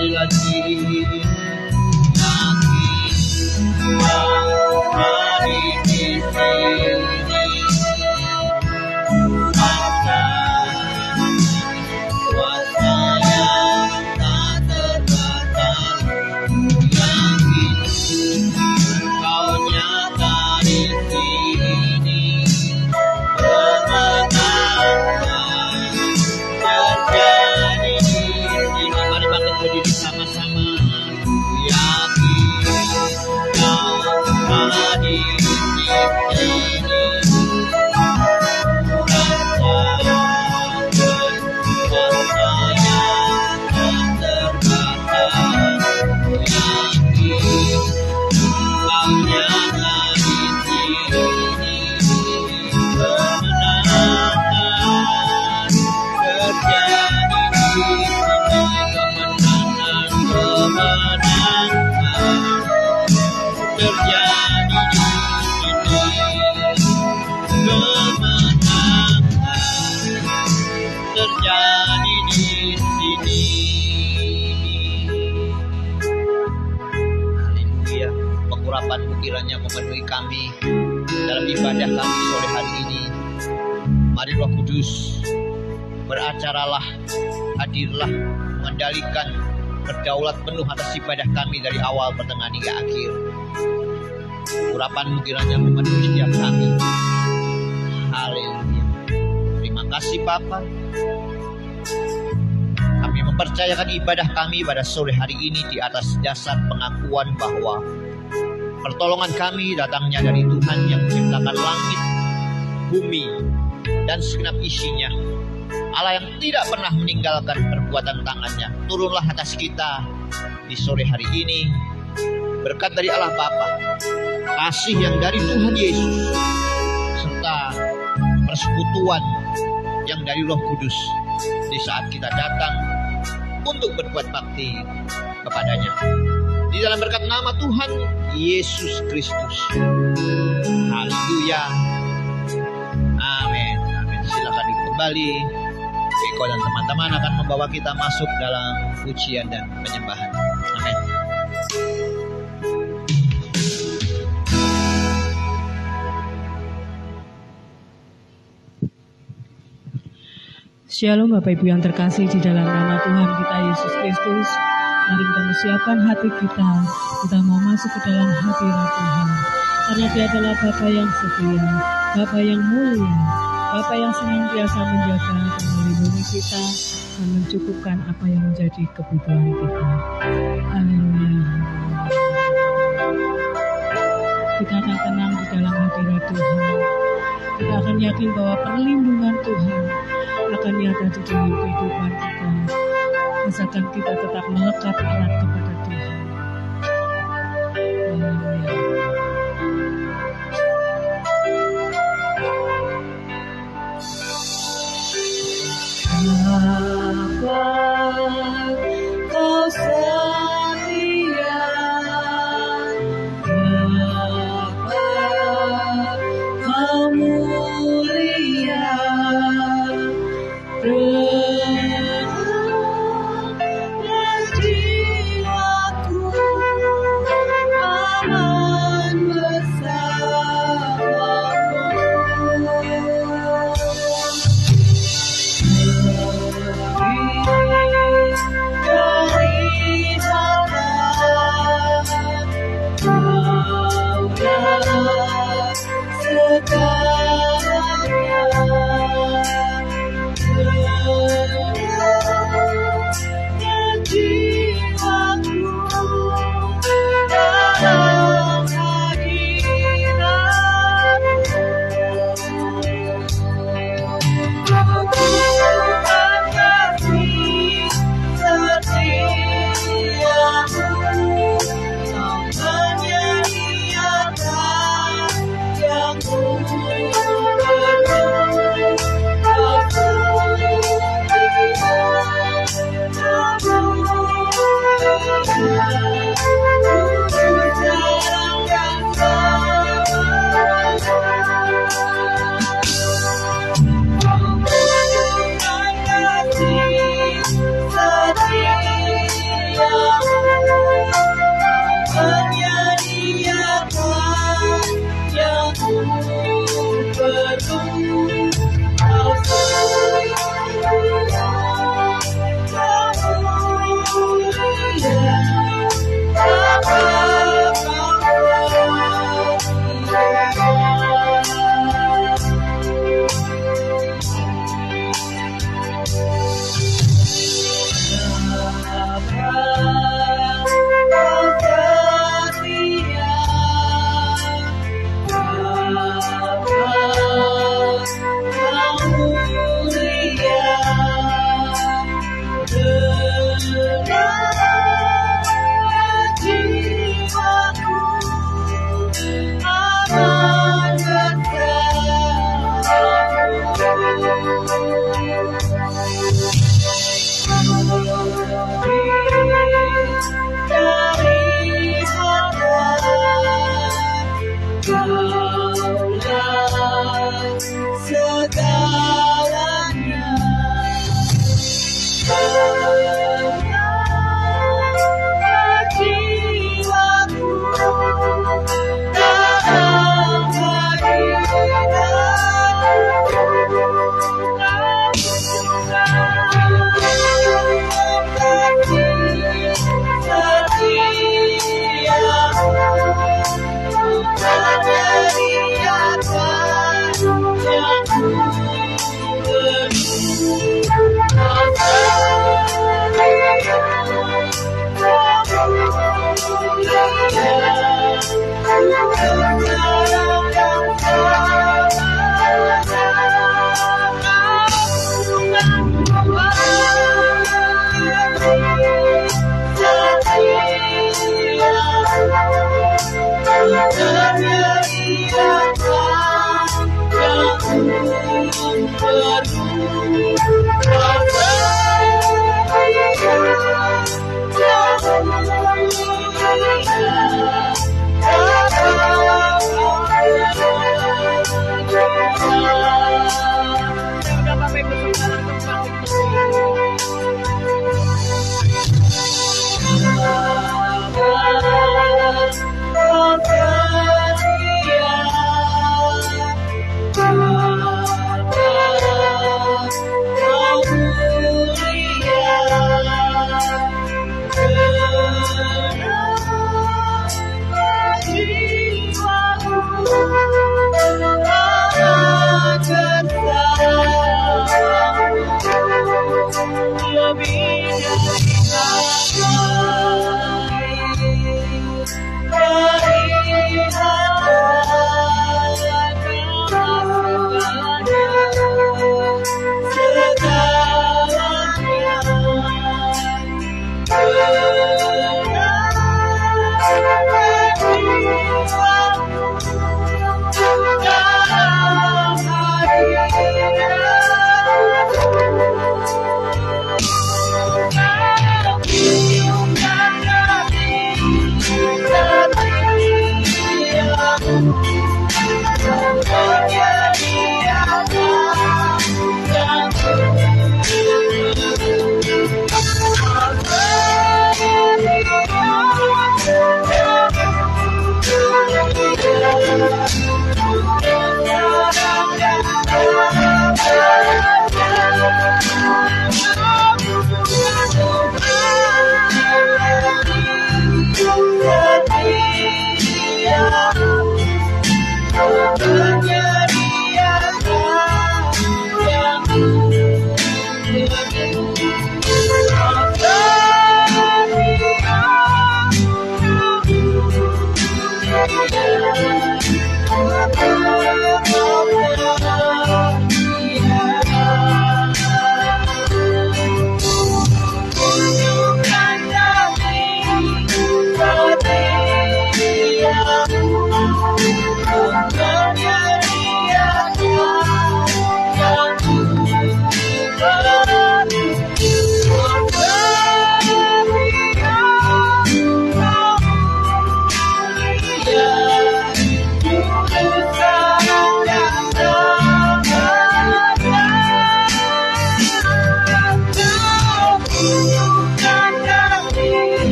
sekali lagi yakin kau hari di sini akan kuasa yang tak terbatas. Yakin kau nyata di sini kemenangan terjadi di sini. Mari bangkit berdiri sama-sama. Yakin kau hadir di sini rasakan kuasa yang tak terbatas. Yakin kau nyata di sini kemenangan terjadi di sini. Kemenangan terjadi di sini. Kemenangan terjadi di sini. Haleluya. Pengurapan-Mu kiranya memenuhi kami dalam ibadah kami sore hari ini. Mari Roh Kudus beracaralah, hadirlah, mengendalikan, berdaulat penuh atas ibadah kami dari awal, pertengahan hingga akhir. Urapan-Mu kiranya memenuhi setiap kami. Haleluya. Terima kasih Bapa. Kami mempercayakan ibadah kami pada sore hari ini di atas dasar pengakuan bahwa pertolongan kami datangnya dari Tuhan yang menciptakan langit, bumi, dan segenap isinya. Allah yang tidak pernah meninggalkan perbuatan tangannya. Turunlah atas kita di sore hari ini. Berkat dari Allah Bapa, kasih yang dari Tuhan Yesus, serta persekutuan yang dari Roh Kudus di saat kita datang untuk berbuat bakti kepadanya. Di dalam berkat nama Tuhan Yesus Kristus. Haleluya. Amin. Amin. Silakan kembali. Eko dan teman-teman akan membawa kita masuk dalam pujian dan penyembahan. Amin. Shalom Bapak Ibu yang terkasih di dalam nama Tuhan kita Yesus Kristus. Mari kita siapkan hati kita. Kita mau masuk ke dalam hadirat Tuhan. Karena Dia adalah Bapa yang setia, Bapa yang mulia, Bapa yang senantiasa menjaga dan melindungi kita dan mencukupkan apa yang menjadi kebutuhan kita. Haleluya. Kita akan tenang di dalam hadirat Tuhan. Kita akan yakin bahwa perlindungan Tuhan akan nyata di dalam kehidupan kita. Asalkan kita tetap melekat erat kepada Tuhan. Haleluya. Kau setia, Bapa, Kau mulia, dengan jiwaku aman bersamamu. Aman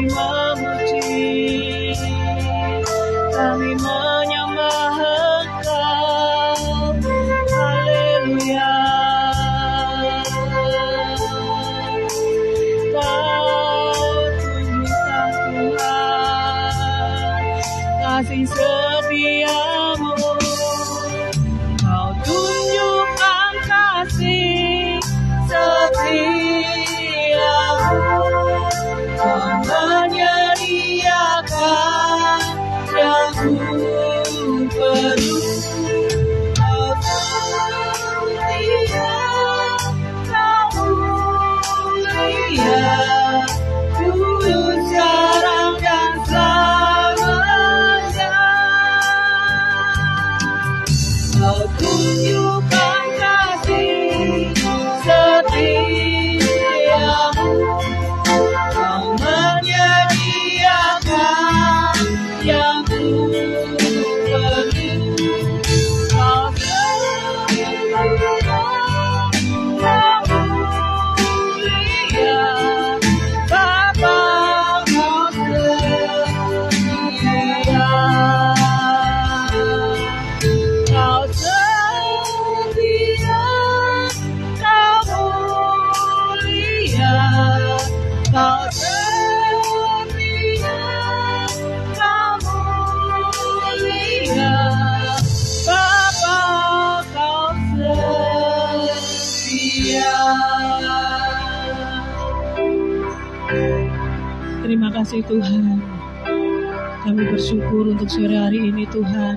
memuji, kami menyembah Engkau. Haleluya. Kasih setiamu, Kau tunjukkan kasih setiamu, Kau menyediakan yang ku perlu. Kau setia, Kau mulia, dulu sekarang dan selamanya. Kau tunjukkan kasih setiamu, Kau menyediakan yang ku perlu. Kau setia, Kau mulia, Bapa, Kau setia. Kau setia, Kau mulia, Kau setia, Kau mulia, Bapa, Kau setia. Terima kasih Tuhan. Kami bersyukur untuk sore hari ini Tuhan.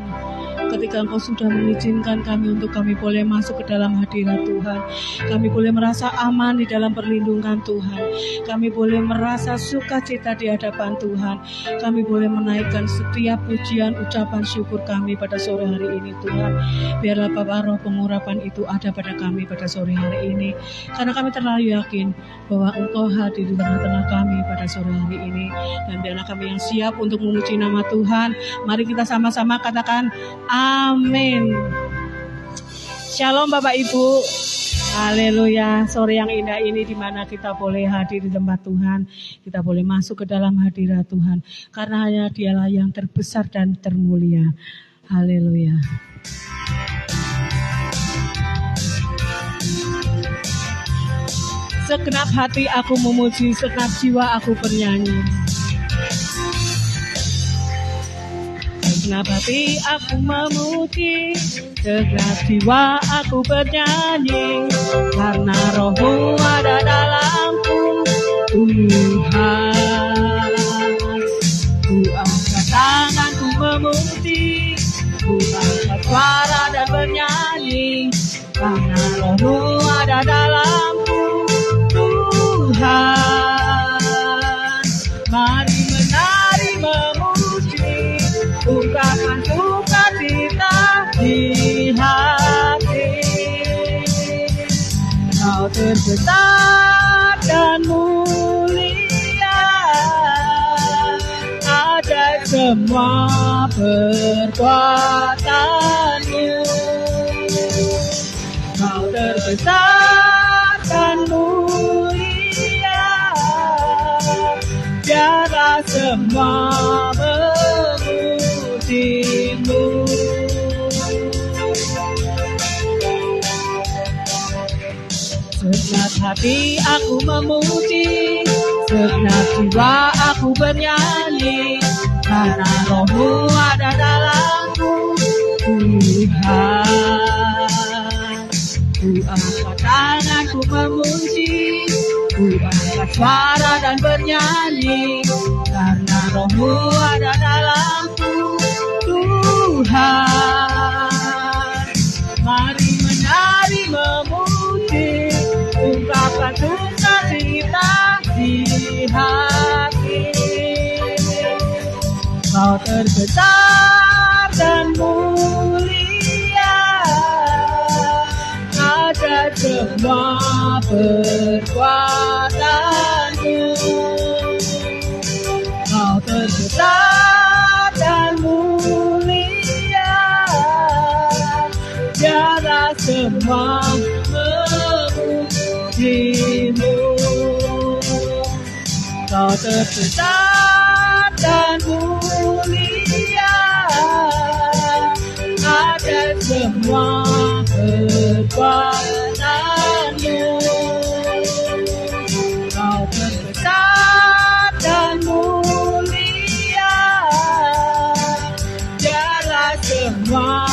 Ketika Engkau sudah mengizinkan kami untuk kami boleh masuk ke dalam hadirat Tuhan. Kami boleh merasa aman di dalam perlindungan Tuhan. Kami boleh merasa sukacita di hadapan Tuhan. Kami boleh menaikkan setiap pujian, ucapan syukur kami pada sore hari ini Tuhan. Biarlah Bapa roh pengurapan itu ada pada kami pada sore hari ini. Karena kami terlalu yakin bahwa Engkau hadir di tengah-tengah kami pada sore hari ini. Dan biarlah kami yang siap untuk memuji nama Tuhan. Mari kita sama-sama katakan amin. Shalom Bapak Ibu. Haleluya. Sore yang indah ini di mana kita boleh hadir di tempat Tuhan. Kita boleh masuk ke dalam hadirat Tuhan. Karena hanya Dialah yang terbesar dan termulia. Haleluya. Segenap hati aku memuji, segenap jiwa aku bernyanyi. Segenap hati aku memuji, segenap jiwa aku bernyanyi, karena Roh-Mu ada dalamku, Tuhan. Ku angkat tanganku memuji, ku angkat suara dan bernyanyi, karena Roh-Mu ada dalamku, Tuhan. Mari menari memuji, ungkapkan sukacita di hati. Kau terbesar dan mulia, ajaib semua perbuatanmu. Kau terbesar dan mulia, biarlah semua memujimu. Segenap hati aku memuji, segenap jiwa aku bernyanyi, karena Roh-Mu ada dalamku, Tuhan. Ku angkat tanganku memuji, ku angkat suara dan bernyanyi, karena Roh-Mu ada dalamku, Tuhan. Mari menari memuji, ungkapkan sukacita di hati. Kau terbesar dan mulia, ada semua perbuatanmu. Kau terbesar dan mulia, biarlah semua memujimu. Kau terbesar dan mulia, ada semua kekuatan-Mu. Kau terbesar dan mulia, biarlah semua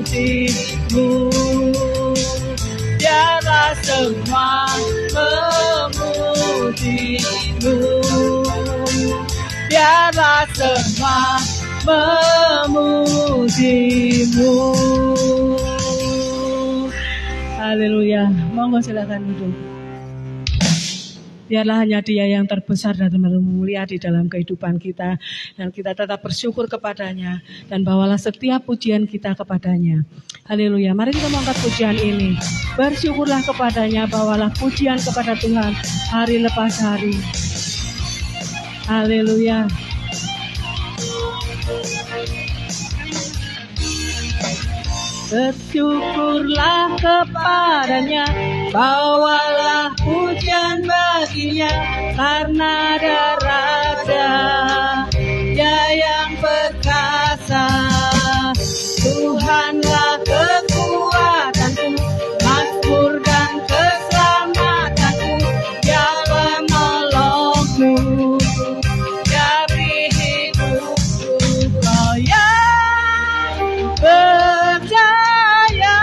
memuji-Mu, biarlah semua memuji-Mu, biarlah semua memuji-Mu. Haleluya. Monggo silakan duduk. Biarlah hanya Dia yang terbesar dan mulia di dalam kehidupan kita, dan kita tetap bersyukur kepadanya, dan bawalah setiap pujian kita kepadanya. Haleluya. Mari kita mengangkat pujian ini. Bersyukurlah kepadanya, bawalah pujian kepada Tuhan hari lepas hari. Haleluya. Bersyukurlah kepadanya, bawalah pujian baginya, karena ada Raja, Dia yang perkasa. Tuhanlah kekuatanku, makmur dan keselamatanku, Dia menolongku dari hidupku. Kau yang percaya,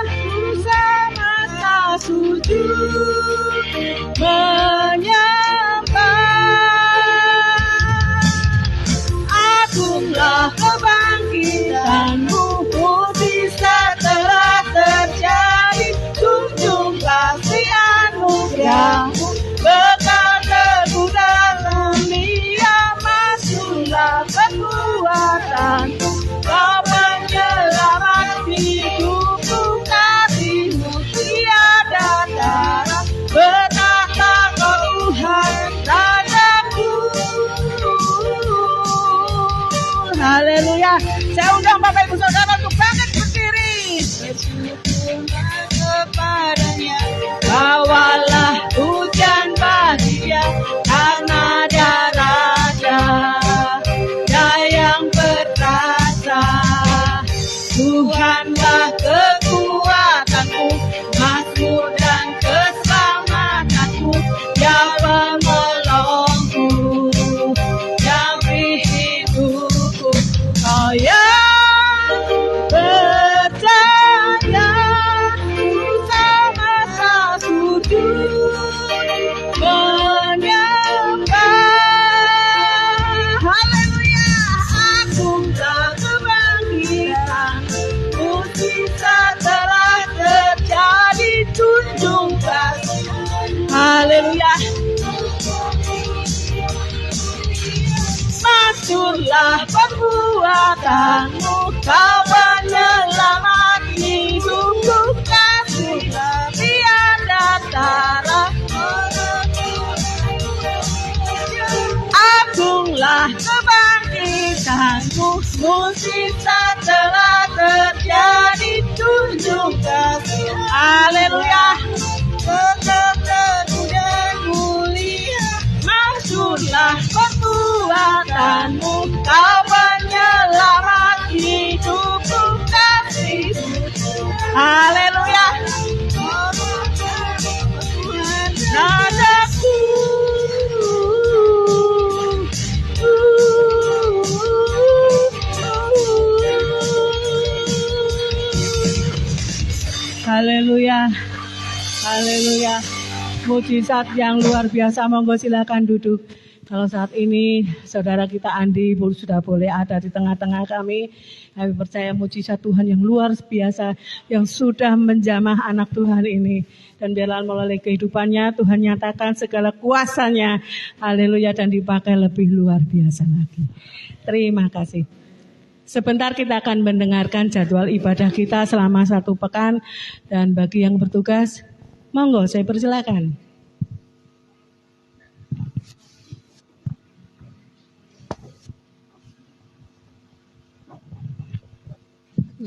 ku semesta sujud menyembah. Agunglah kebangkitan-Mu, mujizat telah terjadi. Tunjuk kasih anugerah-Mu, bekal teguh dalam Dia. Masuklah kekuatan-Mu, Kau penyelamat hidupku. Kasih-Mu tiada tara, betapa Kau Tuhan Rajaku. Haleluya. Saya undang Bapak Ibu Saudara untuk bangkit berdiri. Bersyukurlah kepadanya, bawalah pujian bagi Dia, karena Dia Raja, Dia yang perkasa. Tuhanlah kekuatanku, makmur dan keselamatanku, Dia penolongku dari hidupku. Kau yang percaya, ku semesta sujud menyembah. Haleluya. Agunglah kebangkitan, mujizat telah terjadi. Tunjuk kasih. Haleluya. Masyurlah perbuatan-Mu, Kau penyelamat hidupku. Kasih-Mu tiada tara, agunglah kebangkitan-Mu, mujizat telah terjadi. Tunjuk kasih. Haleluya. Tetap teguh dan mulia, masyurlah perbuatan-Mu, Kau penyelamat hidupku. Kasih-Mu. Haleluya. Nadaku. Haleluya. Haleluya. Mujizat yang luar biasa. Monggo silakan duduk. Kalau saat ini saudara kita Andi sudah boleh ada di tengah-tengah kami. Kami percaya mujizat Tuhan yang luar biasa yang sudah menjamah anak Tuhan ini. Dan biarlah melalui kehidupannya Tuhan nyatakan segala kuasanya. Haleluya, dan dipakai lebih luar biasa lagi. Terima kasih. Sebentar kita akan mendengarkan jadwal ibadah kita selama 1 pekan. Dan bagi yang bertugas, monggo saya persilakan.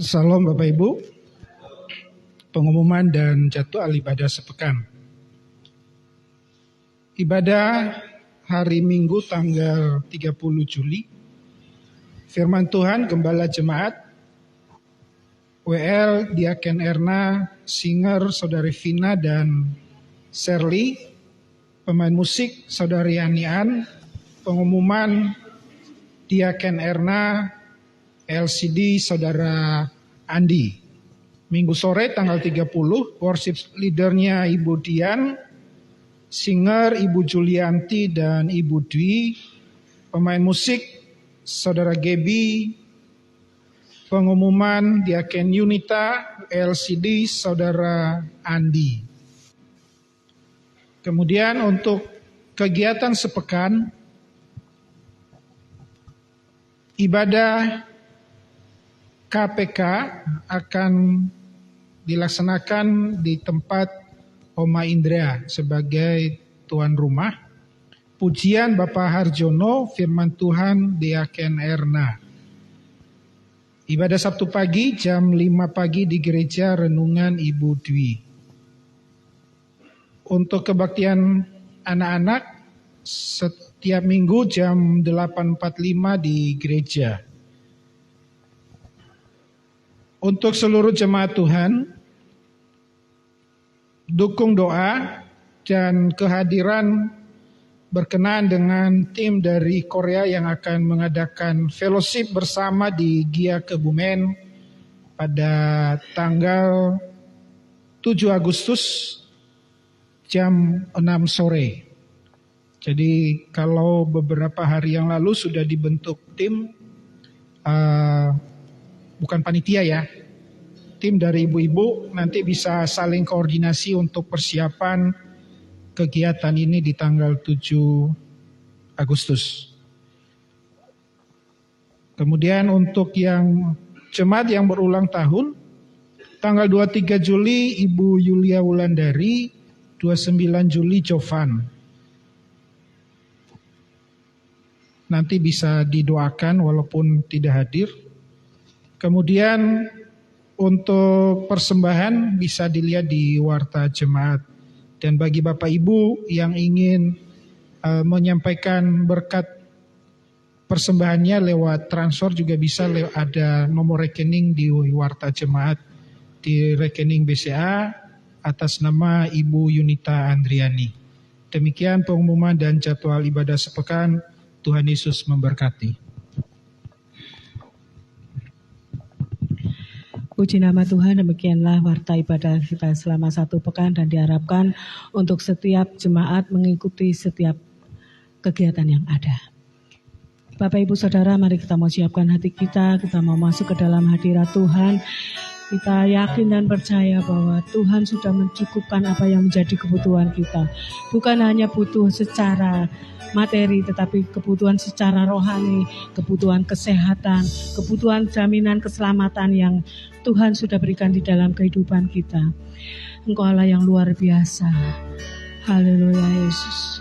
Salam Bapak Ibu. Pengumuman dan jadwal ibadah sepekan. Ibadah hari Minggu tanggal 30 Juli. Firman Tuhan Gembala Jemaat, WL, Diaken Erna, Singer, Saudari Vina dan Shirley, pemain musik Saudari Anian, pengumuman Diaken Erna, LCD Saudara Andi. Minggu sore tanggal 30, worship leadernya Ibu Dian, singer Ibu Julianti dan Ibu Dwi, pemain musik Saudara Gebi, pengumuman Diaken Yunita, LCD Saudara Andi. Kemudian untuk kegiatan sepekan, ibadah KPK akan dilaksanakan di tempat Oma Indra sebagai tuan rumah. Pujian Bapak Harjono, firman Tuhan Diaken Erna. Ibadah Sabtu pagi jam 5 pagi di gereja Renungan Ibu Dwi. Untuk kebaktian anak-anak setiap minggu jam 8.45 di gereja. Untuk seluruh jemaat Tuhan, dukung doa dan kehadiran berkenaan dengan tim dari Korea yang akan mengadakan fellowship bersama di Gia Kebumen pada tanggal 7 Agustus jam 6 sore. Jadi kalau beberapa hari yang lalu sudah dibentuk tim, bukan panitia ya, tim dari ibu-ibu nanti bisa saling koordinasi untuk persiapan kegiatan ini di tanggal 7 Agustus. Kemudian untuk yang jemaat yang berulang tahun, tanggal 23 Juli Ibu Yulia Wulandari, 29 Juli Jovan. Nanti bisa didoakan walaupun tidak hadir. Kemudian untuk persembahan bisa dilihat di Warta Jemaat. Dan bagi Bapak Ibu yang ingin menyampaikan berkat persembahannya lewat transfer juga bisa, ada nomor rekening di Warta Jemaat di rekening BCA atas nama Ibu Yunita Andriani. Demikian pengumuman dan jadwal ibadah sepekan. Tuhan Yesus memberkati. Puji nama Tuhan, demikianlah warta ibadah kita selama 1 pekan dan diharapkan untuk setiap jemaat mengikuti setiap kegiatan yang ada. Bapak Ibu Saudara, mari kita mau siapkan hati kita mau masuk ke dalam hadirat Tuhan. Kita yakin dan percaya bahwa Tuhan sudah mencukupkan apa yang menjadi kebutuhan kita. Bukan hanya butuh secara materi, tetapi kebutuhan secara rohani, kebutuhan kesehatan, kebutuhan jaminan keselamatan yang Tuhan sudah berikan di dalam kehidupan kita. Engkau Allah yang luar biasa. Haleluya Yesus.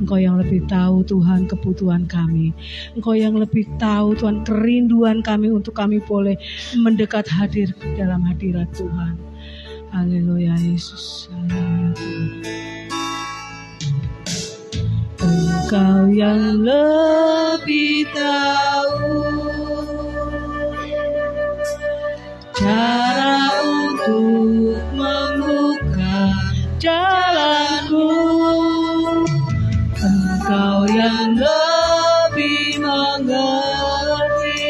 Engkau yang lebih tahu Tuhan kebutuhan kami. Engkau yang lebih tahu Tuhan kerinduan kami untuk kami boleh mendekat hadir dalam hadirat Tuhan. Haleluya Yesus. Haleluya Tuhan. Engkau yang lebih tahu cara untuk membuka jalanku. Engkau yang lebih mengerti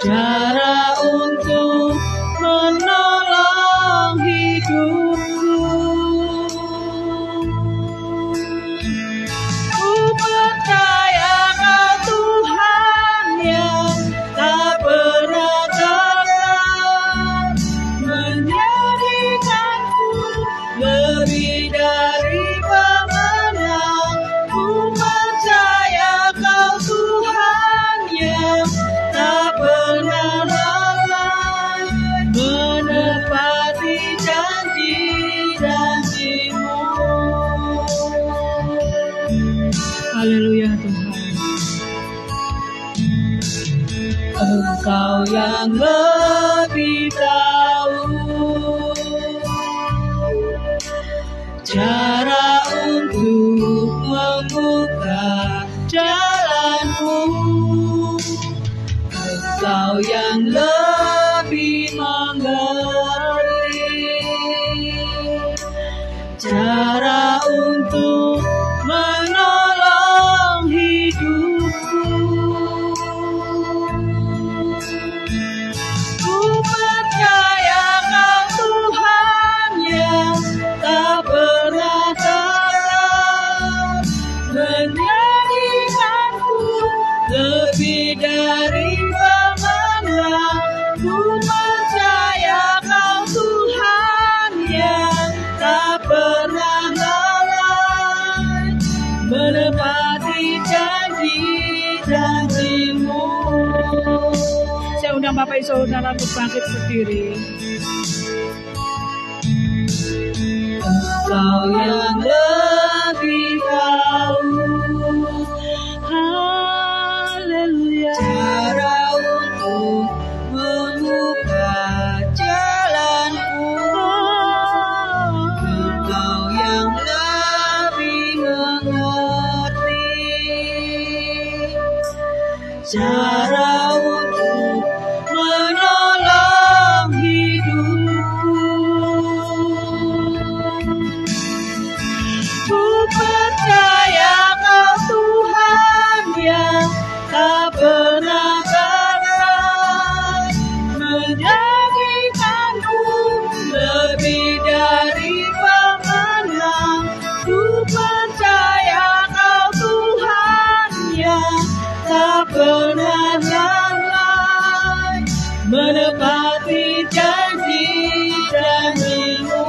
cara untuk menolong hidupku. Ku percaya Kau Tuhan yang tak pernah gagal, menjadikanku lebih dari pemenang. Ku percaya Kau Tuhan yang tak pernah lalai, menepati janji-janji-Mu. Haleluya Tuhan. Engkau yang lebih tahu cara untuk untuk membuka jalanku. Engkau yang lebih mengerti cara untuk menolong hidupku. Ku percaya Kau Tuhan yang tak pernah kalah, menjadikanku lebih dari pemenang. Ku percaya Kau Tuhan yang tak pernah lalai, menepati janji-janji-Mu. Saya undang Bapak Ibu Saudara untuk bangkit berdiri. Engkau yang lebih tahu, haleluya, cara untuk membuka jalanku. Engkau yang lebih mengerti cara untuk menolong hidupku. Ku percaya Kau Tuhan yang tak pernah kalah, menjadikanku lebih dari pemenang. Ku percaya Kau Tuhan yang tak pernah lalai, menepati janji-janji-Mu.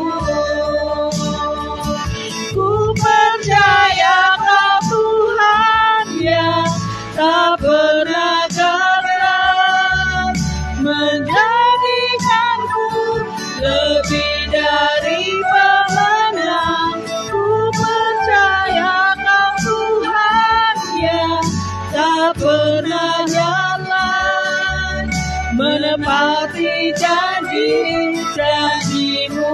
Ku percaya Kau Tuhan yang tak pernah gagal, menjadikanku lebih dari pemenang. Ku percaya Kau Tuhan yang tak pernah lalai, menepati janji-janji-Mu.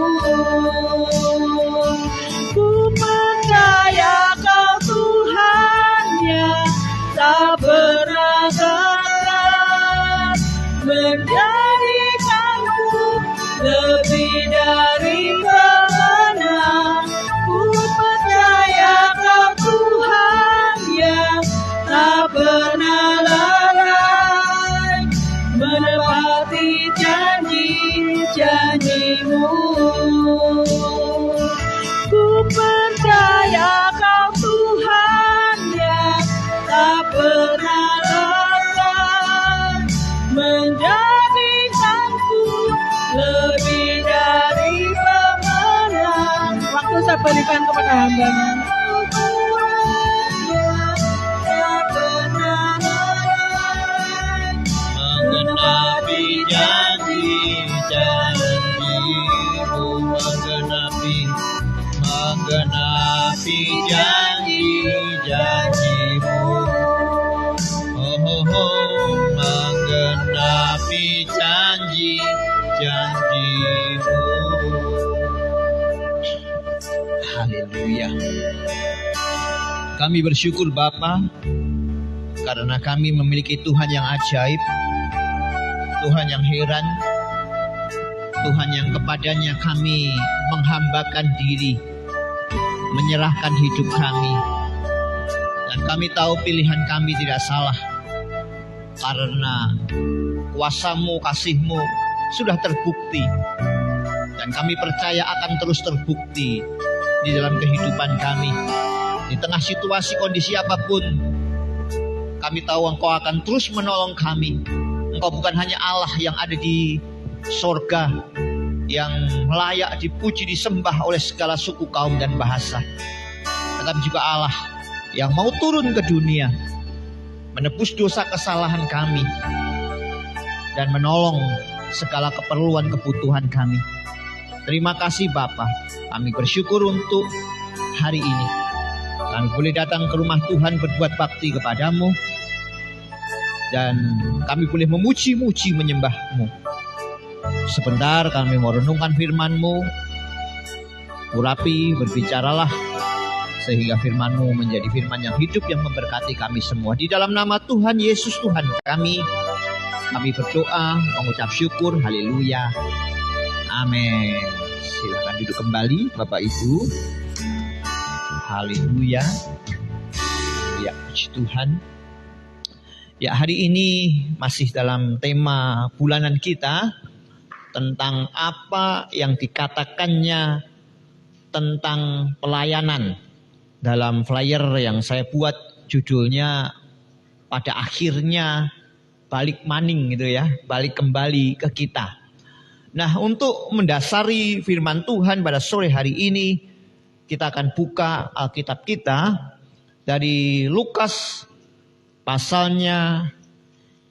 Ku percaya Kau Tuhan yang tak pernah gagal, menjadikanku lebih dari pemenang. Ku percaya Kau Tuhan yang tak pernah lalai, menepati janji-janji-Mu. Ku percaya Kau Tuhan yang tak pernah gagal, menjadikanku lebih dari pemenang. Waktu saya berikan kepada hamba-Nya. Menggenapi janji-janji-Mu, menggenapi janji-janji-Mu. Menggenapi janji-janji-Mu. Haleluya. Kami bersyukur Bapa, karena kami memiliki Tuhan yang ajaib, Tuhan yang heran, Tuhan yang kepadanya kami menghambakan diri, menyerahkan hidup kami. Dan kami tahu pilihan kami tidak salah, karena kuasa-Mu, kasih-Mu sudah terbukti. Dan kami percaya akan terus terbukti di dalam kehidupan kami. Di tengah situasi kondisi apapun, kami tahu Engkau akan terus menolong kami. Engkau bukan hanya Allah yang ada di sorga, yang layak dipuji disembah oleh segala suku, kaum, dan bahasa, tetapi juga Allah yang mau turun ke dunia, menebus dosa kesalahan kami, dan menolong segala keperluan kebutuhan kami. Terima kasih Bapa. Kami bersyukur untuk hari ini. Kami boleh datang ke rumah Tuhan berbuat bakti kepada-Mu, dan kami boleh memuji-muji menyembah-Mu. Sebentar kami mau renungkan firman-Mu. Urapi, berbicaralah sehingga firman-Mu menjadi firman yang hidup yang memberkati kami semua. Di dalam nama Tuhan Yesus Tuhan kami berdoa, mengucap syukur, haleluya, amin. Silakan duduk kembali Bapak Ibu. Haleluya. Ya, puji Tuhan. Ya, hari ini masih dalam tema bulanan kita tentang apa yang dikatakannya tentang pelayanan. Dalam flyer yang saya buat judulnya pada akhirnya balik maning gitu ya, balik kembali ke kita. Nah, untuk mendasari firman Tuhan pada sore hari ini, kita akan buka Alkitab kita dari Lukas pasalnya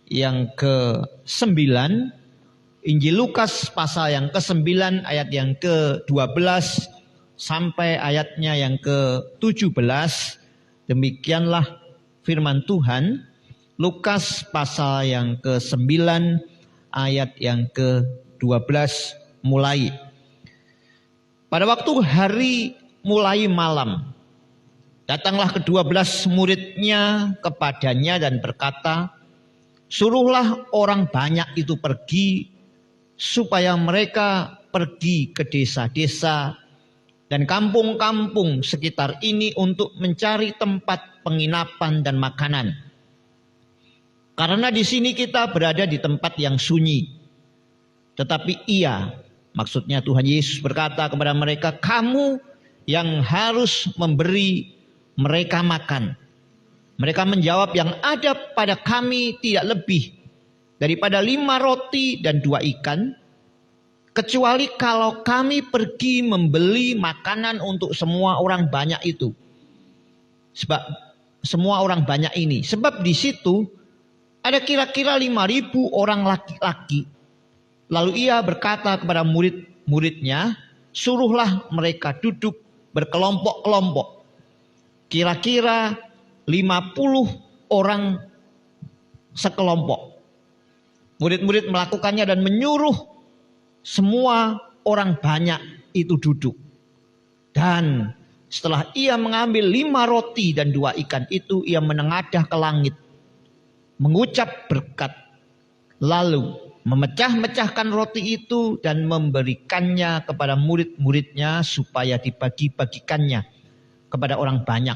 yang ke-9, Injil Lukas pasal yang ke-9 ayat yang ke-12 sampai ayatnya yang ke-17. Demikianlah firman Tuhan. Lukas pasal yang ke-9 ayat yang ke-12 mulai. Pada waktu hari mulai malam, datanglah ke-12 muridnya kepadanya dan berkata, suruhlah orang banyak itu pergi, supaya mereka pergi ke desa-desa dan kampung-kampung sekitar ini untuk mencari tempat penginapan dan makanan. Karena di sini kita berada di tempat yang sunyi. Tetapi ia, maksudnya Tuhan Yesus berkata kepada mereka, kamu yang harus memberi mereka makan. Mereka menjawab, yang ada pada kami tidak lebih daripada 5 roti dan 2 ikan, kecuali kalau kami pergi membeli makanan untuk semua orang banyak itu. Sebab semua orang banyak ini. Sebab di situ ada kira-kira 5.000 orang laki-laki. Lalu ia berkata kepada murid-muridnya, suruhlah mereka duduk berkelompok-kelompok. Kira-kira 50 orang sekelompok. Murid-murid melakukannya dan menyuruh semua orang banyak itu duduk. Dan setelah ia mengambil 5 roti dan 2 ikan itu, ia menengadah ke langit, mengucap berkat, lalu memecah-mecahkan roti itu dan memberikannya kepada murid-muridnya supaya dibagi-bagikannya kepada orang banyak.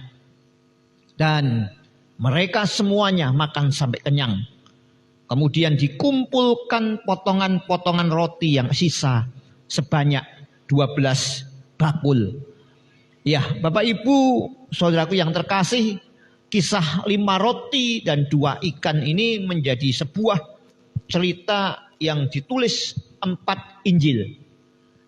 Dan mereka semuanya makan sampai kenyang. Kemudian dikumpulkan potongan-potongan roti yang sisa sebanyak 12 bakul. Ya, Bapak Ibu, saudaraku yang terkasih, kisah 5 roti dan 2 ikan ini menjadi sebuah cerita yang ditulis 4 Injil.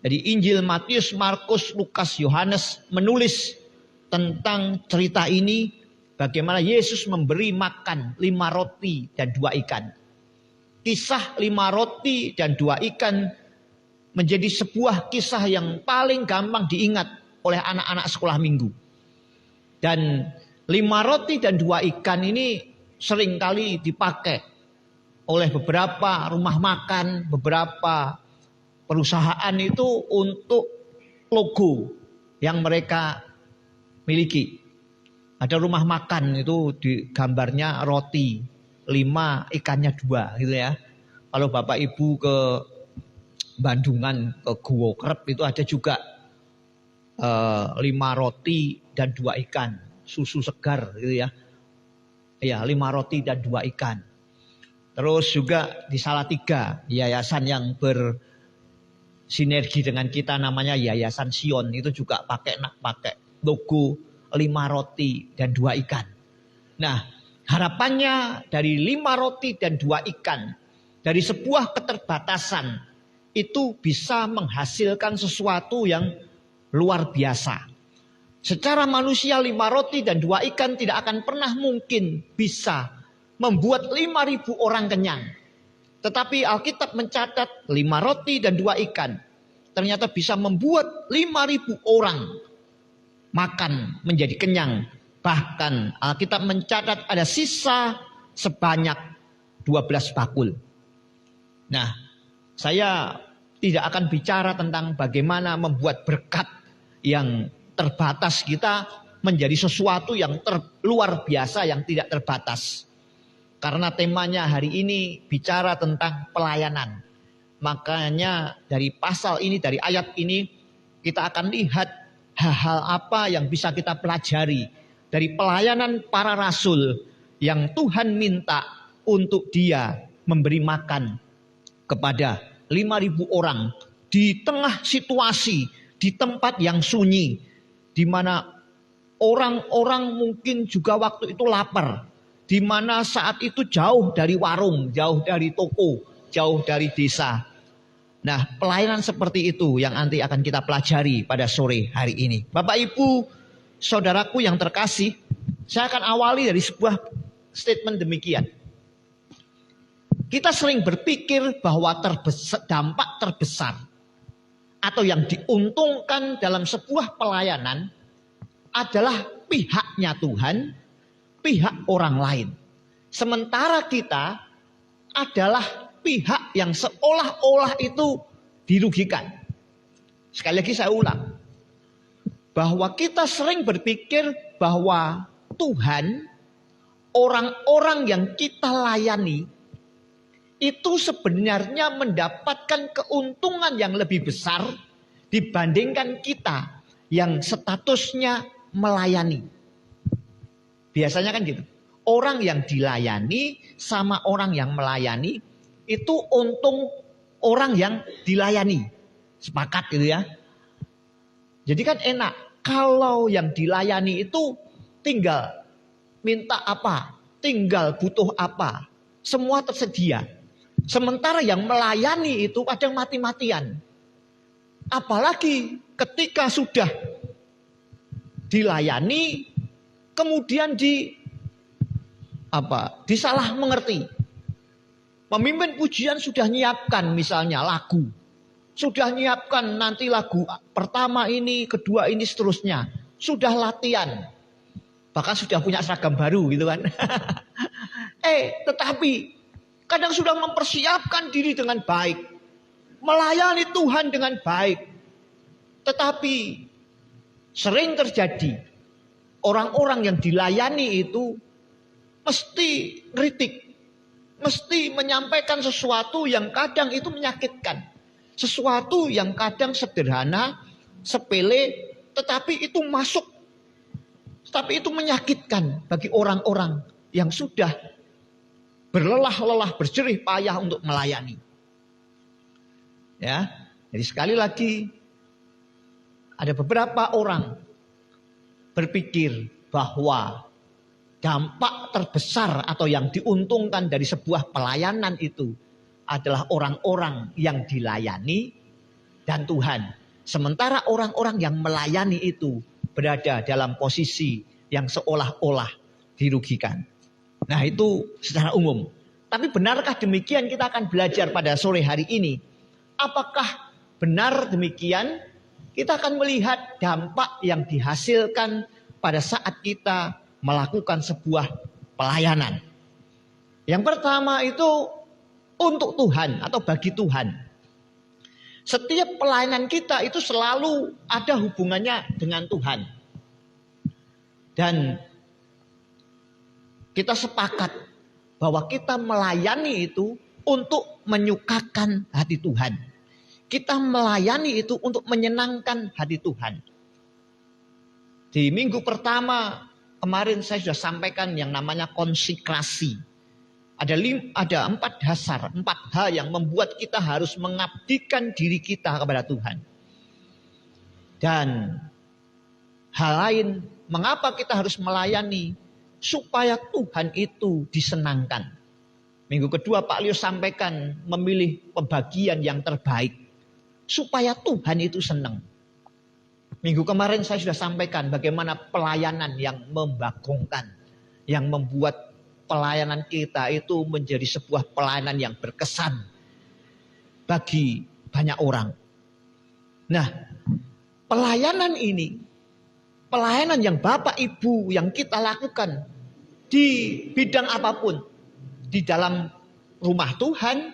Jadi Injil Matius, Markus, Lukas, Yohanes menulis tentang cerita ini, bagaimana Yesus memberi makan 5 roti dan 2 ikan. Kisah 5 roti dan 2 ikan menjadi sebuah kisah yang paling gampang diingat oleh anak-anak sekolah minggu. Dan 5 roti dan 2 ikan ini seringkali dipakai oleh beberapa rumah makan, beberapa perusahaan itu untuk logo yang mereka miliki. Ada rumah makan itu di gambarnya roti 5, ikannya 2 gitu ya. Kalau Bapak Ibu ke Bandungan, ke Guwo Kerep itu ada juga 5 roti dan 2 ikan, susu segar gitu ya. Ya, 5 roti dan 2 ikan. Terus juga di Salatiga, yayasan yang bersinergi dengan kita namanya Yayasan Sion, itu juga pakai logo 5 roti dan 2 ikan. Nah, harapannya dari 5 roti dan 2 ikan, dari sebuah keterbatasan, itu bisa menghasilkan sesuatu yang luar biasa. Secara manusia 5 roti dan 2 ikan tidak akan pernah mungkin bisa membuat 5.000 orang kenyang. Tetapi Alkitab mencatat 5 roti dan 2 ikan ternyata bisa membuat 5.000 orang makan menjadi kenyang. Bahkan Alkitab mencatat ada sisa sebanyak 12 bakul. Nah, saya tidak akan bicara tentang bagaimana membuat berkat yang terbatas kita menjadi sesuatu yang luar biasa, yang tidak terbatas. Karena temanya hari ini bicara tentang pelayanan. Makanya dari pasal ini, dari ayat ini, kita akan lihat hal-hal apa yang bisa kita pelajari dari pelayanan para rasul yang Tuhan minta untuk dia memberi makan kepada 5.000 orang di tengah situasi, di tempat yang sunyi, di mana orang-orang mungkin juga waktu itu lapar, di mana saat itu jauh dari warung, jauh dari toko, jauh dari desa. Nah, pelayanan seperti itu yang nanti akan kita pelajari pada sore hari ini. Bapak Ibu, saudaraku yang terkasih, saya akan awali dari sebuah statement demikian. Kita sering berpikir bahwa dampak terbesar atau yang diuntungkan dalam sebuah pelayanan adalah pihaknya Tuhan, pihak orang lain. Sementara kita adalah pihak yang seolah-olah itu dirugikan. Sekali lagi saya ulang, bahwa kita sering berpikir bahwa Tuhan, orang-orang yang kita layani, itu sebenarnya mendapatkan keuntungan yang lebih besar dibandingkan kita yang statusnya melayani. Biasanya kan gitu. Orang yang dilayani sama orang yang melayani itu untung orang yang dilayani. Sepakat gitu ya. Jadi kan enak. Kalau yang dilayani itu tinggal minta apa, tinggal butuh apa, semua tersedia. Sementara yang melayani itu kadang mati-matian. Apalagi ketika sudah dilayani, kemudian disalah mengerti. Pemimpin pujian sudah nyiapkan misalnya lagu. Sudah nyiapkan nanti lagu pertama ini, kedua ini, seterusnya. Sudah latihan. Bahkan sudah punya seragam baru gitu kan. Tetapi kadang sudah mempersiapkan diri dengan baik. Melayani Tuhan dengan baik. Tetapi sering terjadi orang-orang yang dilayani itu mesti kritik. Mesti menyampaikan sesuatu yang kadang itu menyakitkan. Sesuatu yang kadang sederhana, sepele, tetapi itu masuk. Tapi itu menyakitkan bagi orang-orang yang sudah berlelah-lelah, berjerih payah untuk melayani. Ya, jadi sekali lagi ada beberapa orang berpikir bahwa dampak terbesar atau yang diuntungkan dari sebuah pelayanan itu adalah orang-orang yang dilayani dan Tuhan. Sementara orang-orang yang melayani itu berada dalam posisi yang seolah-olah dirugikan. Nah, itu secara umum. Tapi benarkah demikian? Kita akan belajar pada sore hari ini. Apakah benar demikian? Kita akan melihat dampak yang dihasilkan pada saat kita melakukan sebuah pelayanan. Yang pertama itu untuk Tuhan atau bagi Tuhan. Setiap pelayanan kita itu selalu ada hubungannya dengan Tuhan. Dan kita sepakat bahwa kita melayani itu untuk menyukakan hati Tuhan. Kita melayani itu untuk menyenangkan hati Tuhan. Di minggu pertama kemarin saya sudah sampaikan yang namanya konsekrasi. Ada 4 dasar, 4 hal yang membuat kita harus mengabdikan diri kita kepada Tuhan. Dan hal lain, mengapa kita harus melayani? Supaya Tuhan itu disenangkan. Minggu kedua Pak Leo sampaikan memilih pembagian yang terbaik. Supaya Tuhan itu senang. Minggu kemarin saya sudah sampaikan bagaimana pelayanan yang membagongkan. Yang membuat pelayanan kita itu menjadi sebuah pelayanan yang berkesan bagi banyak orang. Nah, pelayanan ini, pelayanan yang Bapak Ibu yang kita lakukan di bidang apapun, di dalam rumah Tuhan,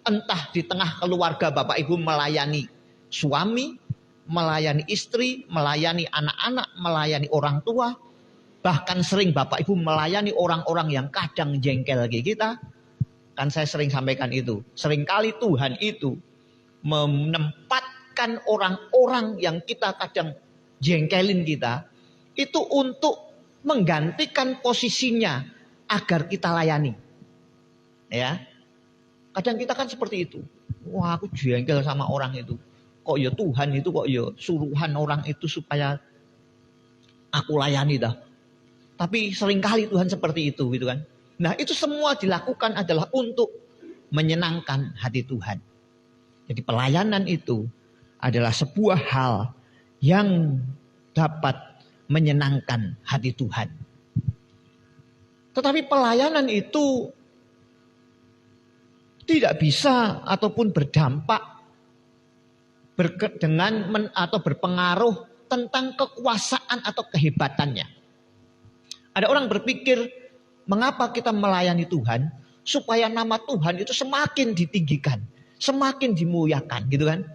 entah di tengah keluarga Bapak Ibu melayani suami, melayani istri, melayani anak-anak, melayani orang tua. Bahkan sering Bapak Ibu melayani orang-orang yang kadang jengkel kayak kita. Kan saya sering sampaikan itu. Seringkali Tuhan itu menempatkan orang-orang yang kita kadang jengkelin kita. Itu untuk menggantikan posisinya agar kita layani. Ya. Kadang kita kan seperti itu. Wah, aku jengkel sama orang itu. Kok ya Tuhan itu kok ya suruhan orang itu supaya aku layani dah. Tapi seringkali Tuhan seperti itu gitu kan. Nah, itu semua dilakukan adalah untuk menyenangkan hati Tuhan. Jadi pelayanan itu adalah sebuah hal yang dapat menyenangkan hati Tuhan. Tetapi pelayanan itu tidak bisa ataupun berdampak atau berpengaruh tentang kekuasaan atau kehebatannya. Ada orang berpikir, mengapa kita melayani Tuhan? Supaya nama Tuhan itu semakin ditinggikan, semakin dimuliakan, gitu kan?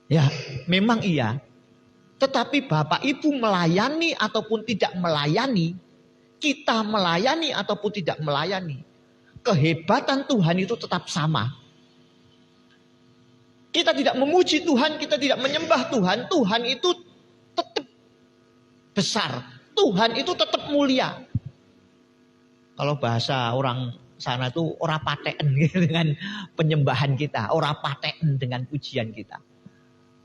Ya, memang iya. Tetapi Bapak Ibu melayani ataupun tidak melayani, kita melayani ataupun tidak melayani, kehebatan Tuhan itu tetap sama. Kita tidak memuji Tuhan, kita tidak menyembah Tuhan, Tuhan itu tetap besar, Tuhan itu tetap mulia. Kalau bahasa orang sana itu ora paten dengan penyembahan kita, ora paten dengan pujian kita.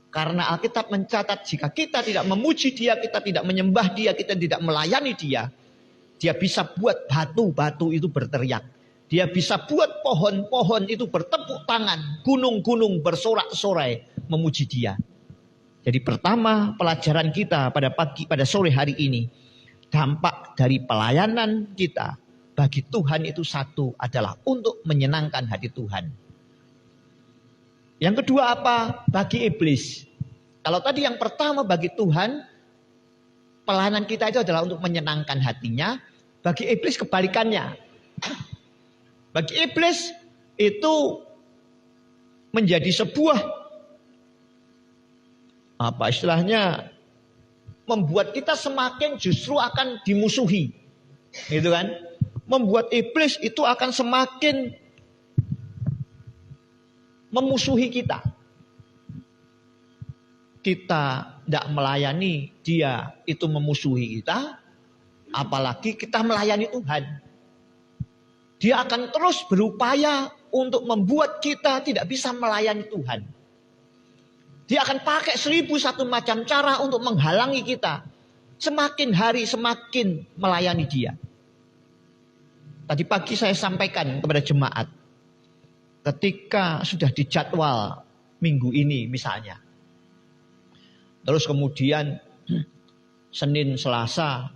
Karena Alkitab mencatat jika kita tidak memuji Dia, kita tidak menyembah Dia, kita tidak melayani Dia, Dia bisa buat batu-batu itu berteriak. Dia bisa buat pohon-pohon itu bertepuk tangan, gunung-gunung bersorak-sorai memuji Dia. Jadi pertama pelajaran kita pada sore hari ini, dampak dari pelayanan kita bagi Tuhan itu satu adalah untuk menyenangkan hati Tuhan. Yang kedua apa? Bagi iblis. Kalau tadi yang pertama bagi Tuhan, pelayanan kita itu adalah untuk menyenangkan hatinya. Bagi iblis kebalikannya. Bagi iblis itu menjadi sebuah apa istilahnya, membuat kita semakin justru akan dimusuhi, gitu kan? Membuat iblis itu akan semakin memusuhi kita. Kita tidak melayani dia, itu memusuhi kita. Apalagi kita melayani Tuhan. Dia akan terus berupaya untuk membuat kita tidak bisa melayani Tuhan. Dia akan pakai 1001 macam cara untuk menghalangi kita. Semakin hari semakin melayani Dia. Tadi pagi saya sampaikan kepada jemaat. Ketika sudah dijadwal minggu ini misalnya. Terus kemudian Senin, Selasa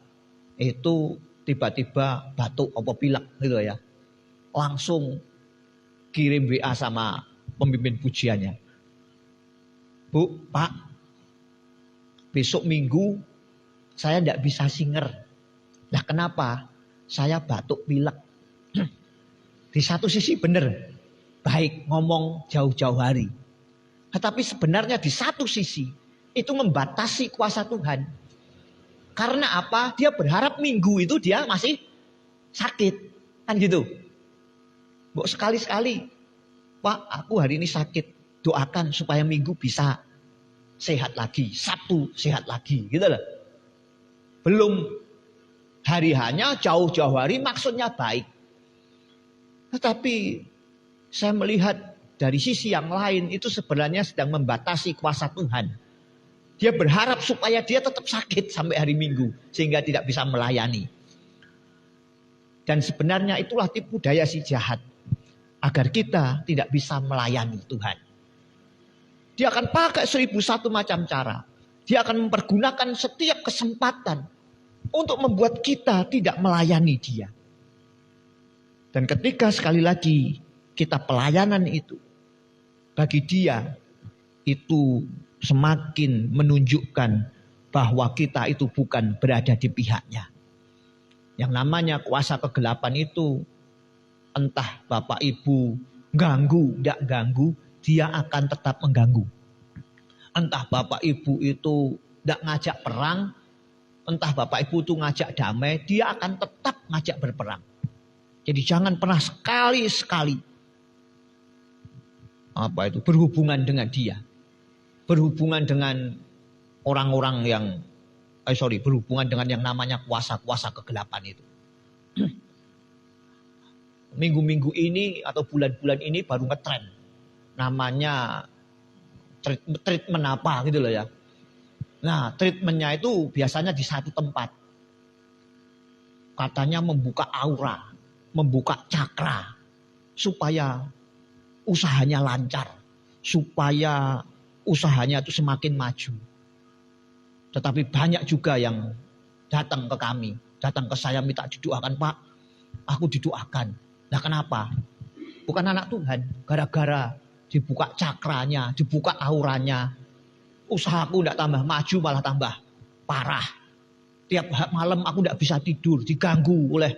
itu tiba-tiba batuk apa pilek gitu ya. Langsung kirim WA sama pemimpin pujiannya. Bu, Pak, besok minggu saya tidak bisa singer. Nah kenapa? Saya batuk pilek. Di satu sisi benar, baik ngomong jauh-jauh hari. Tetapi sebenarnya di satu sisi itu membatasi kuasa Tuhan. Karena apa? Dia berharap minggu itu dia masih sakit. Kan gitu. Bu, sekali-sekali, Pak, aku hari ini sakit. Doakan supaya minggu bisa sehat lagi. Sabtu sehat lagi. Gitu loh. Belum hari hanya jauh-jauh hari maksudnya baik. Tetapi saya melihat dari sisi yang lain itu sebenarnya sedang membatasi kuasa Tuhan. Dia berharap supaya dia tetap sakit sampai hari Minggu. Sehingga tidak bisa melayani. Dan sebenarnya itulah tipu daya si jahat. Agar kita tidak bisa melayani Tuhan. Dia akan pakai 1001 macam cara. Dia akan mempergunakan setiap kesempatan untuk membuat kita tidak melayani Dia. Dan ketika sekali lagi kita pelayanan itu bagi Dia itu semakin menunjukkan bahwa kita itu bukan berada di pihaknya. Yang namanya kuasa kegelapan itu entah Bapak Ibu ganggu, tidak ganggu, dia akan tetap mengganggu. Entah Bapak Ibu itu tidak ngajak perang, entah Bapak Ibu itu ngajak damai, dia akan tetap ngajak berperang. Jadi jangan pernah sekali-sekali berhubungan dengan dia. Berhubungan dengan orang-orang yang berhubungan dengan yang namanya kuasa-kuasa kegelapan itu. Minggu-minggu ini atau bulan-bulan ini baru ngetren. Namanya treatment apa gitu loh ya. Nah, treatmentnya itu biasanya di satu tempat. Katanya membuka aura, membuka cakra, supaya usahanya lancar, supaya usahanya itu semakin maju. Tetapi banyak juga yang datang ke kami, datang ke saya minta didoakan, Pak. Aku didoakan. Nah kenapa? Bukan anak Tuhan, gara-gara dibuka cakranya, dibuka auranya, usahaku tidak tambah maju malah tambah parah. Tiap malam aku tidak bisa tidur, diganggu oleh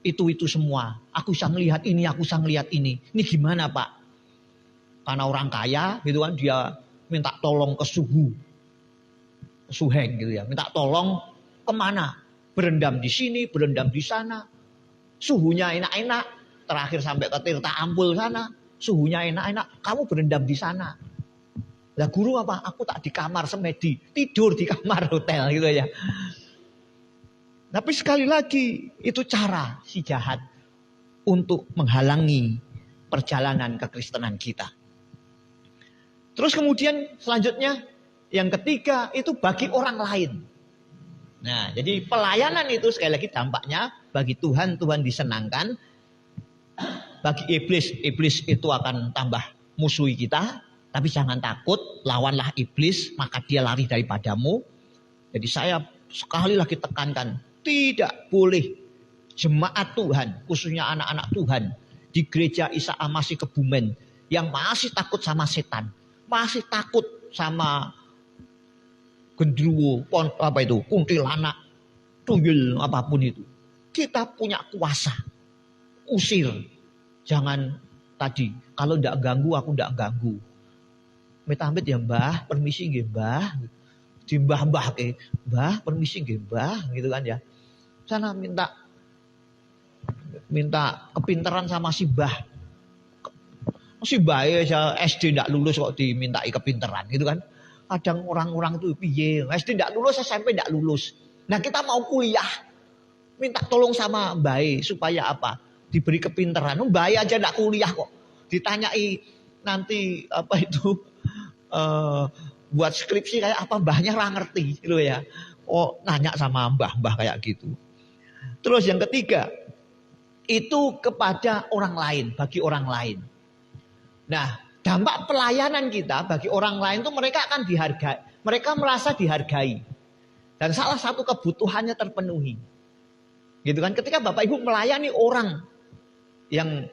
itu semua. Aku bisa ngelihat ini, aku bisa ngelihat ini. Ini gimana Pak? Karena orang kaya gitu kan, dia minta tolong ke suheng gitu ya. Minta tolong kemana? Berendam di sini, berendam di sana. Suhunya enak-enak. Terakhir sampai ke Tirta Ampul sana. Suhunya enak-enak. Kamu berendam di sana. Lah guru apa? Aku tak di kamar semedi. Tidur di kamar hotel gitu ya. Tapi sekali lagi itu cara si jahat untuk menghalangi perjalanan kekristenan kita. Terus kemudian selanjutnya yang ketiga itu bagi orang lain. Nah, jadi pelayanan itu sekali lagi dampaknya bagi Tuhan disenangkan. Bagi iblis itu akan tambah musuhi kita. Tapi jangan takut, lawanlah iblis maka dia lari daripadamu. Jadi saya sekali lagi tekankan, tidak boleh jemaat Tuhan, khususnya anak-anak Tuhan di gereja Isa Al-Masih Kebumen yang masih takut sama setan, masih takut sama gendruwo, kuntilanak, tuyul, apapun itu. Kita punya kuasa, usir. Jangan tadi, kalau tidak ganggu aku tidak ganggu. Amit-amit ya Mbah, permisi nggih Mbah. Di mbah-mbah ke, Mbah permisi nggih Mbah, gitu kan ya. Sana minta kepintaran sama si Mbah. Si Mbah ya SD tidak lulus kok dimintai kepintaran gitu kan. Kadang orang-orang itu piye, SD tidak lulus, SMP tidak lulus. Nah kita mau kuliah, minta tolong sama Mbah supaya apa? Diberi kepintaran. Mbah aja tidak kuliah kok. Ditanyai nanti apa itu buat skripsi kayak apa, mbahnya nggak ngerti gitu ya. Oh nanya sama mbah kayak gitu. Terus yang ketiga itu kepada orang lain, bagi orang lain. Nah dampak pelayanan kita bagi orang lain itu mereka akan dihargai, mereka merasa dihargai dan salah satu kebutuhannya terpenuhi. Gitu kan, ketika Bapak Ibu melayani orang yang